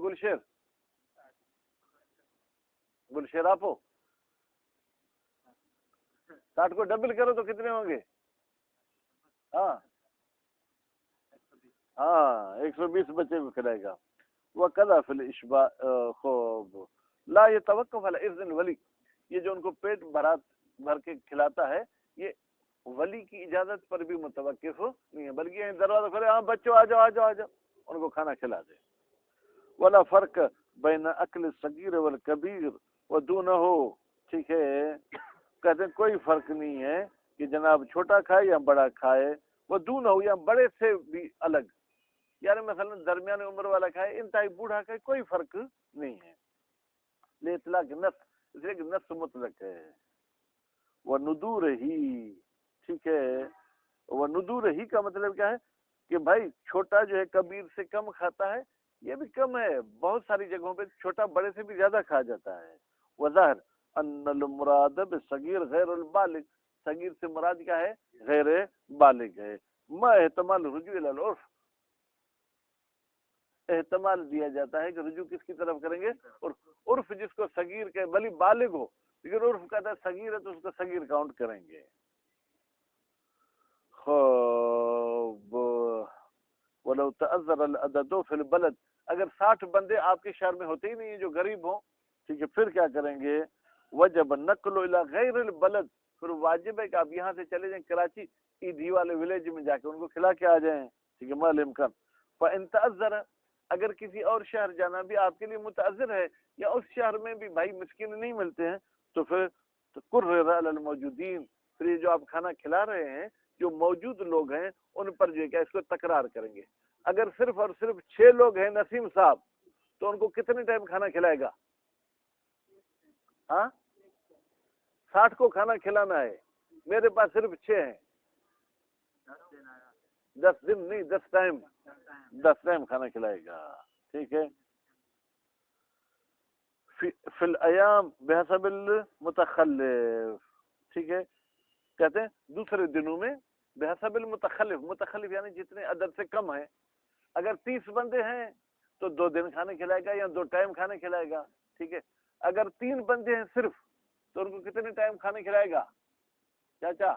گلشیر آپ ہو، 60 کو ڈبل کرو تو کتنے ہوں گے؟ ہاں 120 بچے کو کھلائے گا۔ وَقَضَى فِي الْإِشْبَاعِ، خوب لا يتوقف على اذن الولی، یہ جو ان کو پیٹ بھر کے کھلاتا ہے یہ ولی کی اجازت پر بھی متوقف نہیں ہے، بلکہ یہ دروازہ کھولے، ہاں بچوں آ جاؤ ان کو کھانا کھلا دے۔ ولا فرق بین اکل الصغیر والکبیر ودونہ، ٹھیک ہے، کہتے ہیں کوئی فرق نہیں ہے کہ جناب چھوٹا کھائے یا بڑا کھائے، ودونہ یا بڑے سے بھی الگ، یعنی مثلا درمیان عمر والا کھائے، انتہائی بوڑھا کھائے، کوئی فرق نہیں ہے۔ لے اطلاق نص، اس لیے کہ نص مطلق ہے۔ وہ ندور ہی، ٹھیک ہے، وہ ندور ہی کا مطلب کیا ہے کہ بھائی چھوٹا جو ہے کبیر سے کم کھاتا ہے، یہ بھی کم ہے، بہت ساری جگہوں پہ چھوٹا بڑے سے بھی زیادہ کھا جاتا ہے۔ وظاہر ان المراد بالصغیر غیر البالغ، صغیر سے مراد کیا ہے؟ غیر بالغ ہے۔ ما احتمال رجوع الی العرف، احتمال دیا جاتا ہے کہ رجوع کس کی طرف کریں گے؟ عرف جس کو صغیر کہ بھلی بالغ ہو، لیکن عرف کہتا ہے صغیر ہے تو اس کو صغیر کاؤنٹ کریں گے۔ خوب ولو تعذر العدد فی البلد، اگر 60 بندے آپ کے شہر میں ہوتے ہی نہیں ہیں جو غریب ہوں، ٹھیک ہے، پھر کیا کریں گے؟ وجب النقل الی غیر البلد، پھر واجب ہے کہ آپ یہاں سے چلے جائیں کراچی ایدھی والے ولیج میں جا کے ان کو کھلا کے آ جائیں، ٹھیک ہے، مال امکان۔ فان تعذر، اگر کسی اور شہر جانا بھی آپ کے لیے متعذر ہے، یا اس شہر میں بھی بھائی مسکین نہیں ملتے ہیں، تو پھر قرر علی الموجودین، پھر یہ جو آپ کھانا کھلا رہے ہیں جو موجود لوگ ہیں ان پر جو ہے کیا اس کو تکرار کریں گے۔ اگر صرف اور صرف 6 لوگ ہیں نسیم صاحب، تو ان کو کتنے ٹائم کھانا کھلائے گا؟ ہاں 60 کو کھانا کھلانا ہے، میرے پاس صرف 6 ہیں، 10 دن نہیں 10 ٹائم، 10 ٹائم کھانا کھلائے گا، ٹھیک ہے۔ فی الایام بحسب المتخلف، ٹھیک ہے، کہتے ہیں دوسرے دنوں میں بحسب المتخلف، متخلف یعنی جتنے عدد سے کم ہے، اگر 30 بندے ہیں تو 2 دن کھانے کھلائے گا یا 2 ٹائم کھانے کھلائے گا، ٹھیک ہے۔ اگر 3 بندے ہیں صرف تو ان کو کتنے ٹائم کھانے کھلائے گا چاچا؟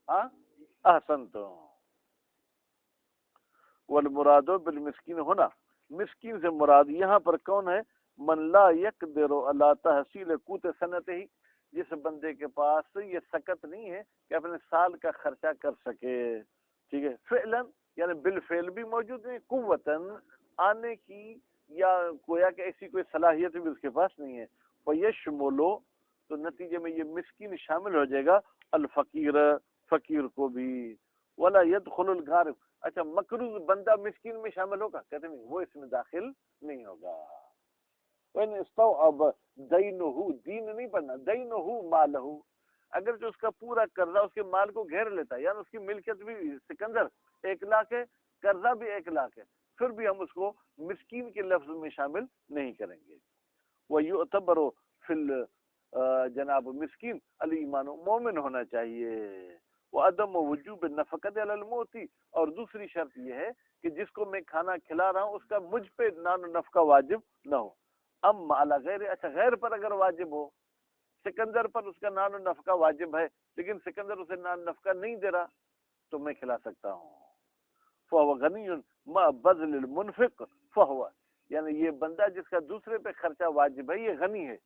ہاں احسن تو والمراد بالمسکین ہونا، مسکین سے مراد یہاں پر کون ہے؟ من لا یقدر علی تحصیل قوت سنتہ، جس بندے کے پاس یہ سکت نہیں ہے کہ اپنے سال کا خرچہ کر سکے، ٹھیک ہے۔ فعلاً یعنی بالفعل بھی موجود نہیں، قوتاً آنے کی یا گویا کہ ایسی کوئی صلاحیت بھی اس کے پاس نہیں ہے، فیشملو تو نتیجے میں یہ مسکین شامل ہو جائے گا الفقیر، فقیر کو بھی، ولا يدخل الغارب، اچھا مقروض بندہ مسکین میں شامل ہوگا؟ کہتے نہیں، وہ اس میں داخل نہیں ہوگا۔ وَإِنْ اسْتَوْعَبَ دَيْنُهُ، دین نہیں پڑھنا، دَيْنُهُ مَالَهُ، اگر جو اس کا پورا قرضہ اس کے مال کو گھیر لیتا ہے، یعنی اس کی ملکیت بھی سکندر 1 لاکھ ہے، قرضہ بھی 1 لاکھ ہے، پھر بھی ہم اس کو مسکین کے لفظ میں شامل نہیں کریں گے۔ وَيُعْتَبَرُ فِي جناب مسکین الایمان، مومن ہونا چاہیے، وعدم وجوب النفقۃ علی الموت، اور دوسری شرط یہ ہے کہ جس کو میں کھانا کھلا رہا ہوں اس کا مجھ پہ نان و نفقہ واجب نہ ہو۔ ام علی غیر، اچھا غیر پر اگر واجب ہو، سکندر پر اس کا نان و نفقہ واجب ہے لیکن سکندر اسے نان نفقہ نہیں دے رہا تو میں کھلا سکتا ہوں۔ فہو غنی ما بذل المنفق فہو، یعنی یہ بندہ جس کا دوسرے پہ خرچہ واجب ہے یہ غنی ہے،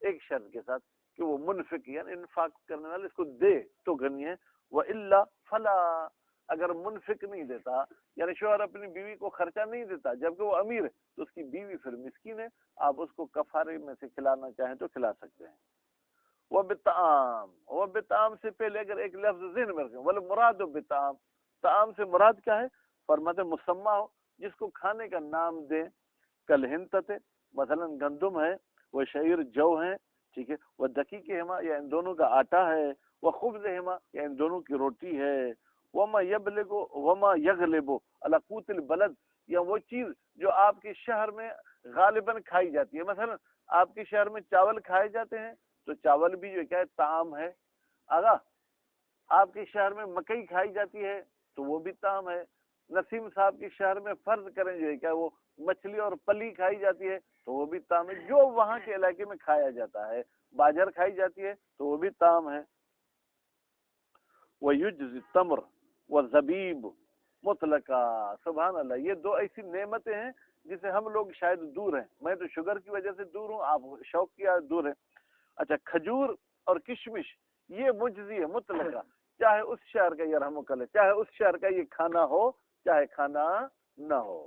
ایک شرط کے ساتھ کہ وہ منفق یعنی انفاق کرنے والے اس کو دے تو غنی ہے، وَإِلَّا فَلَا، اگر منفق نہیں دیتا یعنی شوہر اپنی بیوی کو خرچہ نہیں دیتا جبکہ وہ امیر ہے تو اس کی بیوی پھر مسکین ہے، آپ اس کو کفارے میں سے کھلانا چاہیں تو کھلا سکتے ہیں۔ وَبِطعام، وَبِطعام سے پہلے اگر ایک لفظ ذہن میں رکھیں، وَالْمُرَادُ بِطعام، طعام سے مراد کیا ہے؟ فرماتے مسمى ہو جس کو کھانے کا نام دیں، کل ہنتت مثلا گندم ہے، وہ شعیر جو ہے، ٹھیک ہے، وہ دقیقہما یا ان دونوں کا آٹا ہے، وہ خبزہما یا ان دونوں کی روٹی ہے، وما یبلغ وما یغلب علی قوت البلد، یا وہ چیز جو آپ کے شہر میں غالباً کھائی جاتی ہے، مثلا آپ کے شہر میں چاول کھائے جاتے ہیں تو چاول بھی جو کیا ہے طعام ہے۔ آگا آپ کے شہر میں مکئی کھائی جاتی ہے تو وہ بھی طعام ہے۔ نسیم صاحب کے شہر میں فرض کریں جو ہے کیا وہ مچھلی اور پلی کھائی جاتی ہے تو وہ بھی طعام ہے، جو وہاں کے علاقے میں کھایا جاتا ہے، باجر کھائی جاتی ہے تو وہ بھی طعام ہے۔ وَيُجْزِ التَّمْرُ وَالزَّبِيبُ مطلقہ، سبحان اللہ، یہ 2 ایسی نعمتیں ہیں جسے ہم لوگ شاید دور ہیں، میں تو شوگر کی وجہ سے دور ہوں، آپ شوق کی دور ہیں۔ اچھا کھجور اور کشمش یہ مجزی ہے مطلقہ، چاہے اس شہر کا یرحمک اللہ، چاہے اس شہر کا یہ کھانا ہو چاہے کھانا نہ ہو۔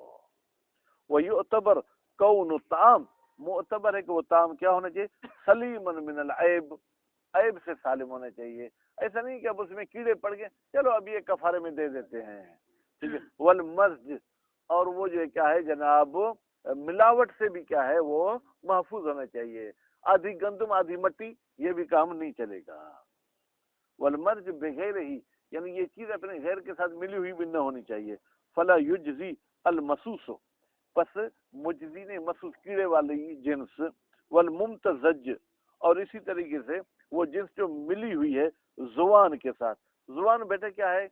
وَيُعْتَبَرْ كَوْنُ الطَّعَامِ، معتبر ہے کہ وہ طعام کیا ہونا چاہیے؟ سلیمًا من العیب، عیب سے سالم ہونا چاہیے، ایسا نہیں کہ اب اس میں کیڑے پڑ گئے چلو اب یہ کفارے میں دے دیتے ہیں، ٹھیک ہے۔ والمرج، اور وہ جو کیا ہے جناب ملاوٹ سے بھی کیا ہے وہ محفوظ ہونا چاہیے، آدھی گندم آدھی مٹی یہ بھی کام نہیں چلے گا۔ والمرج بغیر ہی، یعنی یہ چیز اپنے غیر کے ساتھ ملی ہوئی بھی نہ ہونی چاہیے۔ فلا یجزی المسوس، پس مجزی نے مسوس کیڑے والی جنس، والممتزج، اور اسی طریقے سے وہ جنس جو ملی ہوئی ہے زوان کے ساتھ۔ زوان بیٹا کیا ہے؟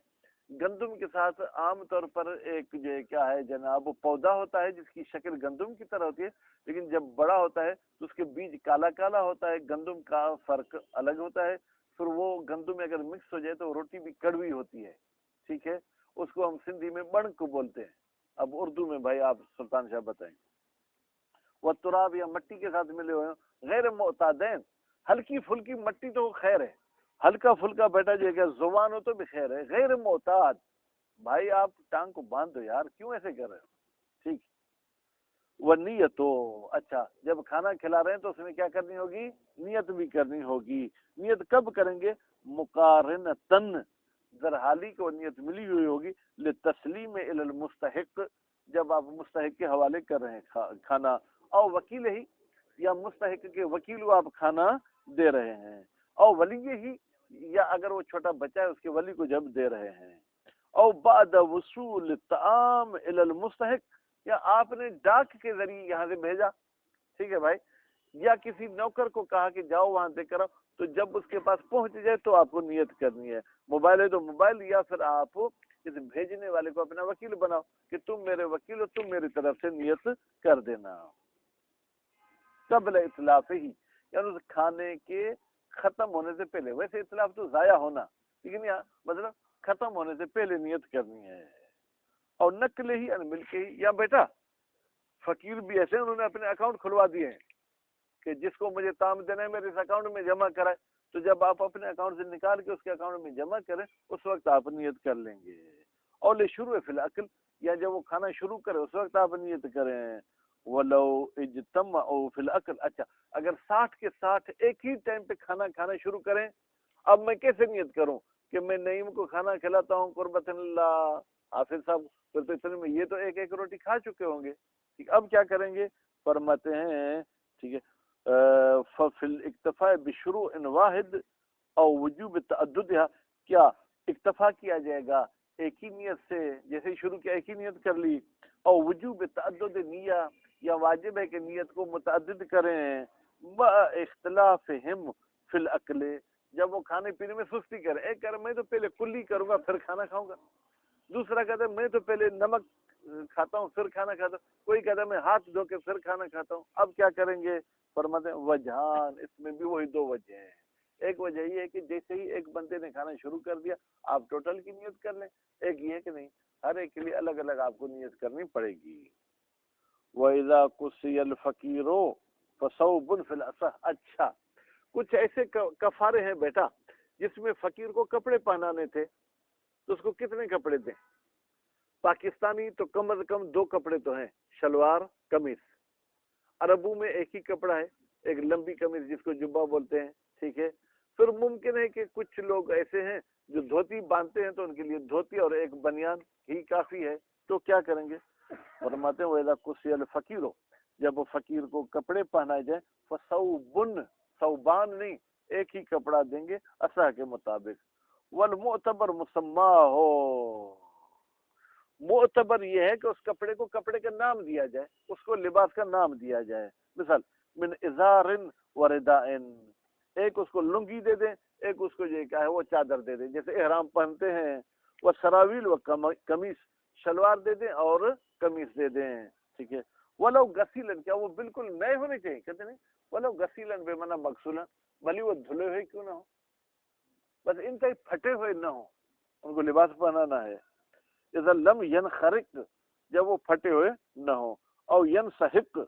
گندم کے ساتھ عام طور پر ایک جو کیا ہے جناب پودا ہوتا ہے جس کی شکل گندم کی طرح ہوتی ہے، لیکن جب بڑا ہوتا ہے تو اس کے بیج کالا کالا ہوتا ہے، گندم کا فرق الگ ہوتا ہے، پھر وہ گندم میں اگر مکس ہو جائے تو روٹی بھی کڑوی ہوتی ہے، ٹھیک ہے، اس کو ہم سندھی میں بڑک کو بولتے ہیں، اب اردو میں بھائی آپ سلطان صاحب بتائیں۔ وہ تراب یا مٹی کے ساتھ ملے ہوئے ہیں، غیر معتادین، ہلکی پھلکی مٹی تو خیر ہے، ہلکا پھلکا بیٹا جو ہے کہ زبان ہو تو بھی خیر ہے، غیر معتاد، بھائی آپ ٹانگ کو باندھ دو یار، کیوں ایسے کر رہے ہو، ٹھیک۔ وہ نیت ہو، اچھا جب کھانا کھلا رہے ہیں تو اس میں کیا کرنی ہوگی؟ نیت بھی کرنی ہوگی۔ نیت کب کریں گے؟ مقارنتن، در حالی کو نیت ملی ہوئی ہوگی، لتسلیم الی المستحق، جب آپ مستحق کے حوالے کر رہے ہیں کھانا، او وکیل ہی، یا مستحق کے وکیل کو آپ کھانا دے رہے ہیں، او ولی ہی، یا اگر وہ چھوٹا بچہ ہے اس کے ولی کو جب دے رہے ہیں، او بعد وصول الطعام الی المستحق، یا آپ نے ڈاک کے ذریعے یہاں سے بھیجا، ٹھیک ہے بھائی، یا کسی نوکر کو کہا کہ جاؤ وہاں دے کر آؤ، تو جب اس کے پاس پہنچ جائے تو آپ کو نیت کرنی ہے، موبائل ہے تو موبائل، یا پھر آپ اس بھیجنے والے کو اپنا وکیل بناؤ کہ تم میرے وکیل ہو، تم میری طرف سے نیت کر دینا قبل اتلاف ہی، یعنی اس کھانے کے ختم ہونے سے پہلے. ویسے اتلاف تو ضائع ہونا، لیکن یہاں مطلب ختم ہونے سے پہلے نیت کرنی ہے. اور نقل ہی ان مل کے ہی، یا بیٹا فقیر بھی ایسے انہوں نے اپنے اکاؤنٹ کھلوا دیے ہیں کہ جس کو مجھے تام دینا ہے میرے اس اکاؤنٹ میں جمع کرائے، تو جب آپ اپنے اکاؤنٹ سے نکال کے اس کے اکاؤنٹ میں جمع کریں اس وقت آپ نیت کر لیں گے. اور لے شروع فی العقل، یا جب وہ کھانا شروع کرے اس وقت آپ نیت کریں. ولو اجتمعوا فی العقل، اچھا اگر 60 کے 60 ایک ہی ٹائم پہ کھانا کھانا شروع کریں، اب میں کیسے نیت کروں کہ میں نعیم کو کھانا کھلاتا ہوں قربۃ اللہ؟ حافظ صاحب پھر تو اتنے میں یہ تو ایک ایک روٹی کھا چکے ہوں گے. ٹھیک، اب کیا کریں گے؟ فرماتے ہیں ٹھیک ہے ففی الاکتفاء بشروع واحد او وجوب تعددها، کیا اکتفا کیا جائے گا ایک ہی نیت سے، جیسے ہی شروع کیا ایک ہی نیت کر لی، او وجوب تعدد نیہ، یا واجب ہے کہ نیت کو متعدد کریں، با اختلافہم فی الاکل، جب وہ کھانے پینے میں سستی کرے. ایک کرے میں تو پہلے کلی کروں گا پھر کھانا کھاؤں گا، دوسرا کہتا ہے میں تو پہلے نمک کھاتا ہوں پھر کھانا کھاتا ہوں، کوئی کہتا ہے میں ہاتھ دھو کے پھر کھانا کھاتا ہوں. اب کیا کریں گے؟ فرماتے ہیں وجہان، اس میں بھی وہی دو وجہ ہیں. ایک وجہ یہ ہے کہ جیسے ہی ایک بندے نے کھانا شروع کر دیا آپ ٹوٹل کی نیت کر لیں. ایک یہ ہے کہ نہیں، ہر ایک کے لیے الگ الگ آپ کو نیت کرنی پڑے گی. وَإِذَا قُسِيَ الْفَقِيرُ فَصَوْبٌ فِي الْأَصَحِّ، اچھا کچھ ایسے کفارے ہیں بیٹا جس میں فقیر کو کپڑے پہنانے تھے، تو اس کو کتنے کپڑے دیں؟ پاکستانی تو کم از کم 2 کپڑے تو ہیں، شلوار قمیص. عربوں میں ایک ہی کپڑا ہے، ایک لمبی قمیص جس کو جبہ بولتے ہیں. ٹھیک ہے، پھر ممکن ہے کہ کچھ لوگ ایسے ہیں جو دھوتی باندھتے ہیں تو ان کے لیے دھوتی اور ایک بنیان ہی کافی ہے. تو کیا کریں گے؟ فرماتے ہیں وَإِذَا قُسِيَ الْفَقِيرُ، جب وہ فقیر کو کپڑے پہنائے جائیں، فَصَوْبٌ، صوبان نہیں، ایک ہی کپڑا دیں گے اصح کے مطابق. والمعتبر مسمہ ہو، معتبر یہ ہے کہ اس کپڑے کو کپڑے کا نام دیا جائے، اس کو لباس کا نام دیا جائے. مثال من ازار و رداء، ایک اس کو لنگی دے دیں، ایک اس کو یہ کیا ہے وہ چادر دے دیں، جیسے احرام پہنتے ہیں. وہ سراویل و قمیص، شلوار دے دیں اور قمیص دے دیں. ٹھیک ہے، ولو غسیلن، کیا وہ بالکل نئے ہونے چاہیے؟ کہتے نہیں ولو غسیلن بے معنی مغسولن، بھلی وہ دھلے ہوئے کیوں نہ ہو، بس ان کا پھٹے ہوئے نہ ہو، ان کو لباس پہنانا ہے. اذا لم ینخرق، جب وہ پھٹے ہوئے نہ ہو. او ینسحق،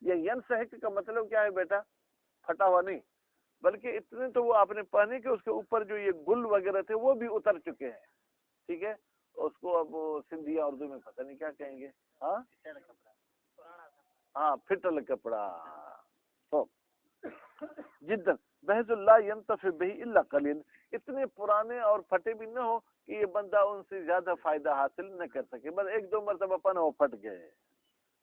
یہ ینسحق کا مطلب کیا ہے بیٹا؟ پھٹا ہوا نہیں، بلکہ اتنے تو وہ آپ نے پہنے کہ اس کے اوپر جو یہ گل وغیرہ تھے وہ بھی اتر چکے ہیں. ٹھیک ہے، اس کو اب سندھی اردو میں پتہ نہیں کیا کہیں گے. ہاں پھٹل کپڑا. جدا بحث اللہ ینتفع بہ الا قلیل، اتنے پرانے اور پھٹے بھی نہ ہو کہ یہ بندہ ان سے زیادہ فائدہ حاصل نہ کر سکے، بس 1-2 مرتبہ پہنا وہ پھٹ گئے.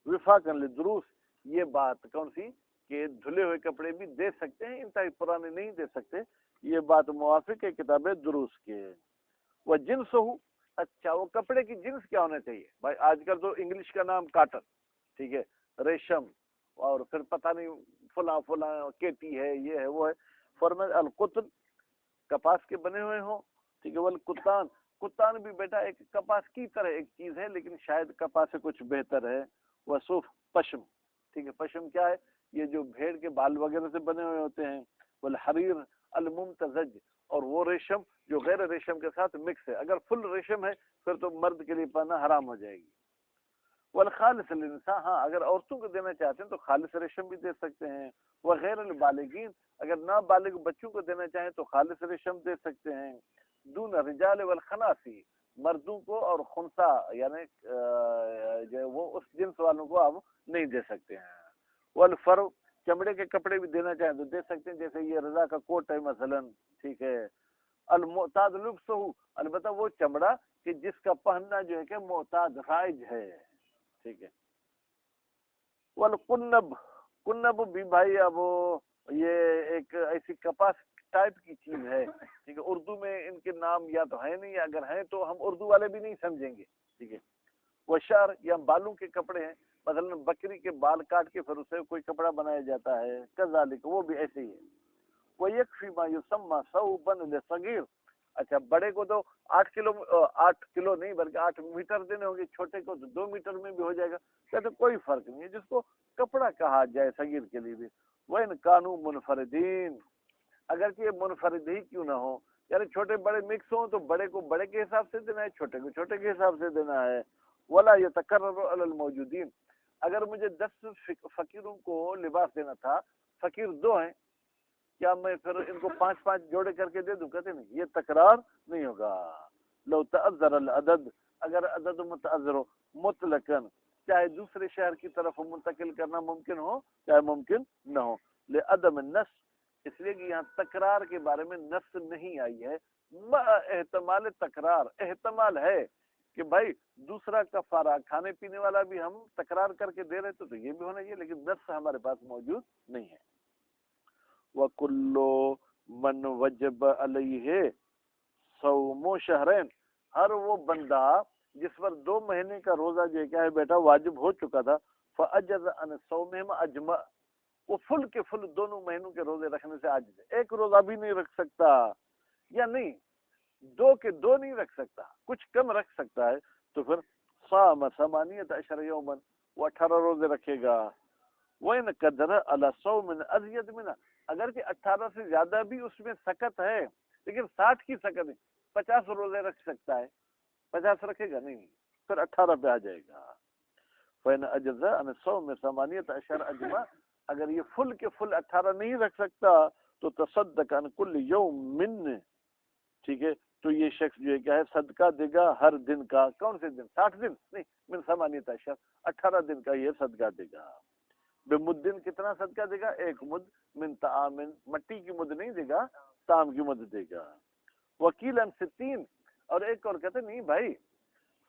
وفاقا للدروس، یہ بات کون سی کہ دھلے ہوئے کپڑے بھی دے سکتے ہیں، انتہائی پرانے نہیں دے سکتے، یہ بات موافق ہے کتاب دروس کے. وہ جنس ہو، اچھا وہ کپڑے کی جنس کیا ہونا چاہیے؟ بھائی آج کل تو انگلش کا نام کاٹن، ٹھیک ہے، ریشم، اور پھر پتہ نہیں فلاں فلاں کیٹی ہے، یہ ہے وہ ہے. فرمایا القطن، کپاس کے بنے ہوئے ہوں. ٹھیک ہے، والقطان، قطان بھی بیٹا ایک کپاس کی طرح ایک چیز ہے لیکن شاید کپاس سے کچھ بہتر ہے. وصوف، پشم، ٹھیک ہے، پشم کیا ہے؟ یہ جو بھیڑ کے بال وغیرہ سے بنے ہوئے ہوتے ہیں. والحریر الممتزج، اور وہ ریشم جو غیر ریشم کے ساتھ مکس ہے، اگر فل ریشم ہے پھر تو مرد کے لیے پہننا حرام ہو جائے گی. والخالص للنساء، ہاں اگر عورتوں کو دینا چاہتے ہیں تو خالص ریشم بھی دے سکتے ہیں. وغیر البالغین، اگر نابالغ بچوں کو دینا چاہیں تو خالص ریشم دے سکتے ہیں. دون الرجال والخناسی، مردوں کو اور خنسا یعنی جو وہ اس جنس والوں کو آپ نہیں دے سکتے ہیں. والفرو، چمڑے کے کپڑے بھی دینا چاہیں تو دے سکتے ہیں، جیسے یہ رضا کا کوٹ ہے مثلا. ٹھیک ہے، المعتاد لبسہ، البتہ وہ چمڑا کہ جس کا پہننا جو ہے کہ معتاد رائج ہے. ٹھیک ہے. والقنب، کنب بھی بھائی اب یہ ایک ایسی کپاس ٹائپ کی چیز ہے. ٹھیک ہے، اردو میں ان کے نام یا تو ہے نہیں، اگر ہیں تو ہم اردو والے بھی نہیں سمجھیں گے. ٹھیک ہے. وہ شعر یا بالوں کے کپڑے ہیں، مثلا بکری کے بال کاٹ کے پھر اسے کوئی کپڑا بنایا جاتا ہے، کذالک وہ بھی ایسے ہی ہے. وہ یکفی ما یسمى ثوبا لصغیر، اچھا بڑے کو تو 8 کلو نہیں بلکہ 8 میٹر دینے ہوں گے، چھوٹے کو تو 2 میٹر میں بھی ہو جائے گا، کہتے کوئی فرق نہیں ہے، جس کو کپڑا کہا جائے صغیر کے لیے بھی۔ وہ ان قانون منفردین، اگرچہ یہ منفرد ہی کیوں نہ ہو، یعنی چھوٹے بڑے مکس ہوں تو بڑے کو بڑے کے حساب سے دینا ہے، چھوٹے کو چھوٹے کے حساب سے دینا ہے۔ ولا یتکرر علی الموجودین، اگر مجھے 10 فقیروں کو لباس دینا تھا، فقیر 2 ہیں، کیا میں پھر ان کو 5 جوڑے کر کے دے دوں؟ کہتے نہیں، یہ تکرار نہیں ہوگا۔ لو تعذر العدد، اگر عدد متعذر ہو مطلقاً، چاہے دوسرے شہر کی طرف منتقل کرنا ممکن ہو چاہے ممکن نہ ہو، لعدم النص، اس لیے کہ یہاں تکرار کے بارے میں نص نہیں آئی ہے، احتمال تکرار، احتمال ہے کہ بھائی دوسرا کفارہ کھانے پینے والا بھی ہم تکرار کر کے دے رہے تو یہ بھی ہونا چاہیے، لیکن نص ہمارے پاس موجود نہیں ہے۔ وَكُلُّ مَنْ وَجَبَ عَلَيْهِ صَوْمُ شَهْرَيْنِ، ہر وہ بندہ جس پر 2 مہینے کا روزہ جو کیا ہے بیٹا واجب ہو چکا تھا، فَأَجَزَ عَنْ صَوْمِهِمْ أَجْمَعَ، وہ فل کے فل دونوں مہینوں کے روزے رکھنے سے عاجز ہے، ایک روزہ بھی نہیں رکھ سکتا، یا نہیں 2 کے 2 نہیں رکھ سکتا، کچھ کم رکھ سکتا ہے، تو پھر صام 18 یوماً، وہ 18 روزے رکھے گا۔ وَإِنْ قَدَرَ عَلَى صَوْمٍ أَزْيَدَ مِنْهُ، اگر کہ 18 سے زیادہ بھی اس میں سکت ہے، لیکن 60 کی سکت نہیں، 50 روزے رکھ سکتا ہے، 50 رکھے گا نہیں، پھر 18 پہ آ جائے گا۔ فَإِنْ أَجَزَ عَنِ الصَّوْمِ 18 أَجْمَعَ، اگر یہ فل کے فل 18 نہیں رکھ سکتا تو تصدق عن کل یوم، ٹھیک ہے، تو یہ شخص جو ہے کیا ہے صدقہ دے گا ہر دن کا، کون سے دن؟ 60 دن نہیں، من 18، 18 دن کا یہ صدقہ دے گا۔ بمدن، کتنا صدقہ دے گا؟ 1 مد، من طعام، مٹی کی مد نہیں دے گا، طعام کی مد دے گا۔ وکیلا 60، اور ایک اور کہتے نہیں بھائی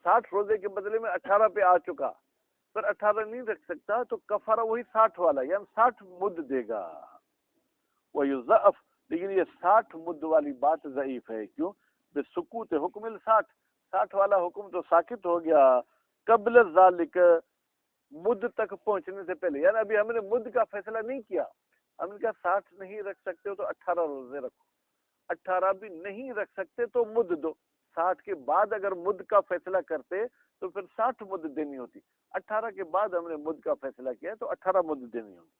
60 روزے کے بدلے میں 18 پہ آ چکا، پھر 18 نہیں رکھ سکتا تو کفارہ وہی 60 والا، یعنی 60 مد دے گا۔ ویضعف، لیکن یہ 60 مد والی بات ضعیف ہے، کیوں؟ بسکوت حکم ال60، 60 والا حکم تو ساکت ہو گیا قبل ذالک، مد تک پہنچنے سے پہلے، یعنی ابھی ہم نے مد کا فیصلہ نہیں کیا، ہم نے کہا 60 نہیں رکھ سکتے ہو تو 18 روزے رکھو، 18 بھی نہیں رکھ سکتے تو مد دو، 60 کے بعد اگر مد کا فیصلہ کرتے تو پھر 60 مد دینی ہوتی، 18 کے بعد ہم نے مد کا فیصلہ کیا تو 18 مد دینی ہوتی۔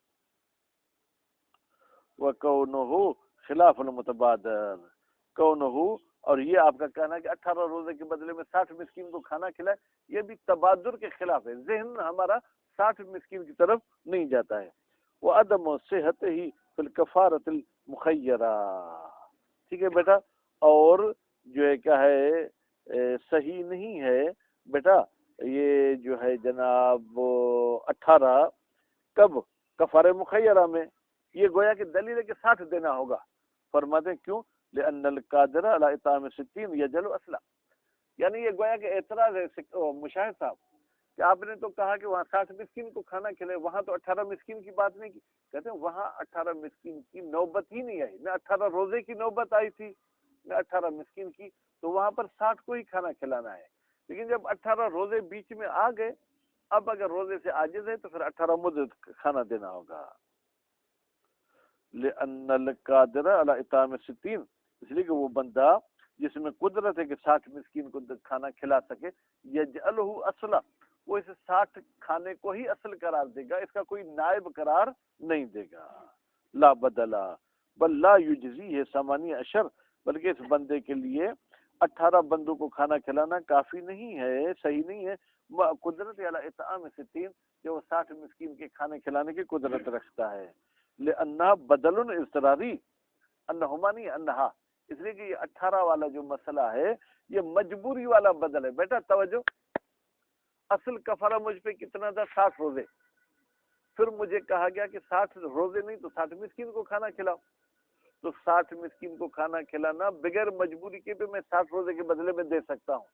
وَكَوْنُهُ خلاف المتبادر، کونہو، اور یہ آپ کا کہنا ہے کہ 18 روزے کے بدلے میں 60 مسکین کو کھانا کھلائے، یہ بھی تبادر کے خلاف ہے، ذہن ہمارا 60 مسکین کی طرف نہیں جاتا ہے۔ وَعَدَمُ صِحَتِهِ فِي الْكَفَارَةِ الْمُخَيَّرَةِ، ٹھیک ہے بیٹا، اور جو ہے کیا ہے صحیح نہیں ہے بیٹا یہ جو ہے جناب 18 کب؟ کفارہ مخیرہ میں، یہ گویا کہ دلیل ہے کہ 60 دینا ہوگا، فرماتے ہیں کیوں؟ لأن القادر على اطعام 60 يجل اصلا، یعنی یہ گویا کہ اعتراض ہے مشاہد صاحب کہ آپ نے تو کہا کہ وہاں 60 مسکین کو کھانا کھلے، وہاں تو 18 مسکین کی بات نہیں کی، کہتے ہیں وہاں 18 مسکین کی نوبت ہی نہیں آئی، نہ 18 روزے کی نوبت آئی تھی نہ 18 مسکین کی، تو وہاں پر 60 کو ہی کھانا کھلانا ہے، لیکن جب 18 روزے بیچ میں آ گئے، اب اگر روزے سے عاجز ہے تو پھر 18 مد کھانا دینا ہوگا۔ لأن القادر على اطعام 60، اس لیے کہ وہ بندہ جس میں قدرت ہے کہ 60 مسکین کو کھانا کھلا سکے، یجعلہ اصلا، وہ اسے 60 کھانے کو ہی اصل قرار دے گا، اس کا کوئی نائب قرار نہیں دے گا۔ لا بدلا بل لا یجزی ہے 18، بلکہ اس بندے کے لیے 18 بندوں کو کھانا کھلانا کافی نہیں ہے، صحیح نہیں ہے، قدرت علی اطعام 60، جو وہ 60 مسکین کے کھانے کھلانے کی قدرت رکھتا ہے۔ لأنها بدل اضطراری، انہما نہیں انہا، اس لیے کہ یہ 18 والا جو مسئلہ ہے یہ مجبوری والا بدل ہے۔ بیٹا توجہ، اصل کفارہ مجھ پہ کتنا تھا؟ 60 روزے، پھر مجھے کہا گیا کہ 60 روزے نہیں تو 60 مسکین کو کھانا کھلاؤ، تو 60 مسکین کو کھانا کھلانا بغیر مجبوری کے بھی میں 60 روزے کے بدلے میں دے سکتا ہوں،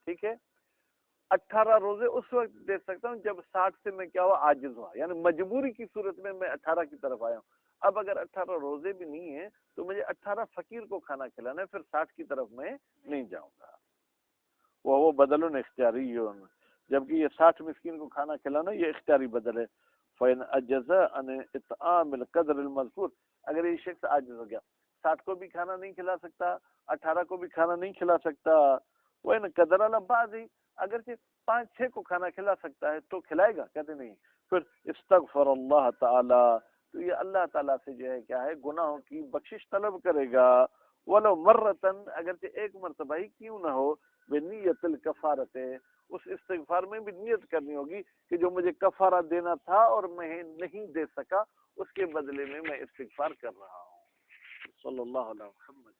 ٹھیک ہے، 18 روزے اس وقت دے سکتا ہوں جب 60 سے میں کیا ہوا؟ عاجز ہوا، یعنی مجبوری کی صورت میں میں 18 کی طرف آیا ہوں۔ اب اگر 18 روزے بھی نہیں ہیں تو مجھے 18 فقیر کو کھانا کھلانا ہے، پھر 60 کی طرف میں نہیں جاؤں گا۔ وہ بدل اختیاری، جبکہ یہ 60 مسکین کو کھانا کھلانا یہ اختیاری بدل ہے۔ فَإِنْ أَجَزَ عَنِ إِطْعَامِ الْقَدْرِ الْمَذْكُورِ، اگر یہ شخص عاجز ہو گیا 60 کو بھی کھانا نہیں کھلا سکتا، 18 کو بھی کھانا نہیں کھلا سکتا، وہ نا قدر البادی، اگرچہ 5-6 کو کھانا کھلا سکتا ہے تو کھلائے گا، کہتے نہیں. پھر استغفر اللہ تعالی، تو یہ اللہ تعالیٰ سے جو ہے کیا ہے گناہوں کی بخشش طلب کرے گا. ولو مرتن، اگرچہ ایک مرتبہ ہی کیوں نہ ہو، بنیت الکفارت، اس استغفار میں بھی نیت کرنی ہوگی کہ جو مجھے کفارہ دینا تھا اور میں نہیں دے سکا، اس کے بدلے میں استغفار کر رہا ہوں. صلی اللہ علیہ وسلم.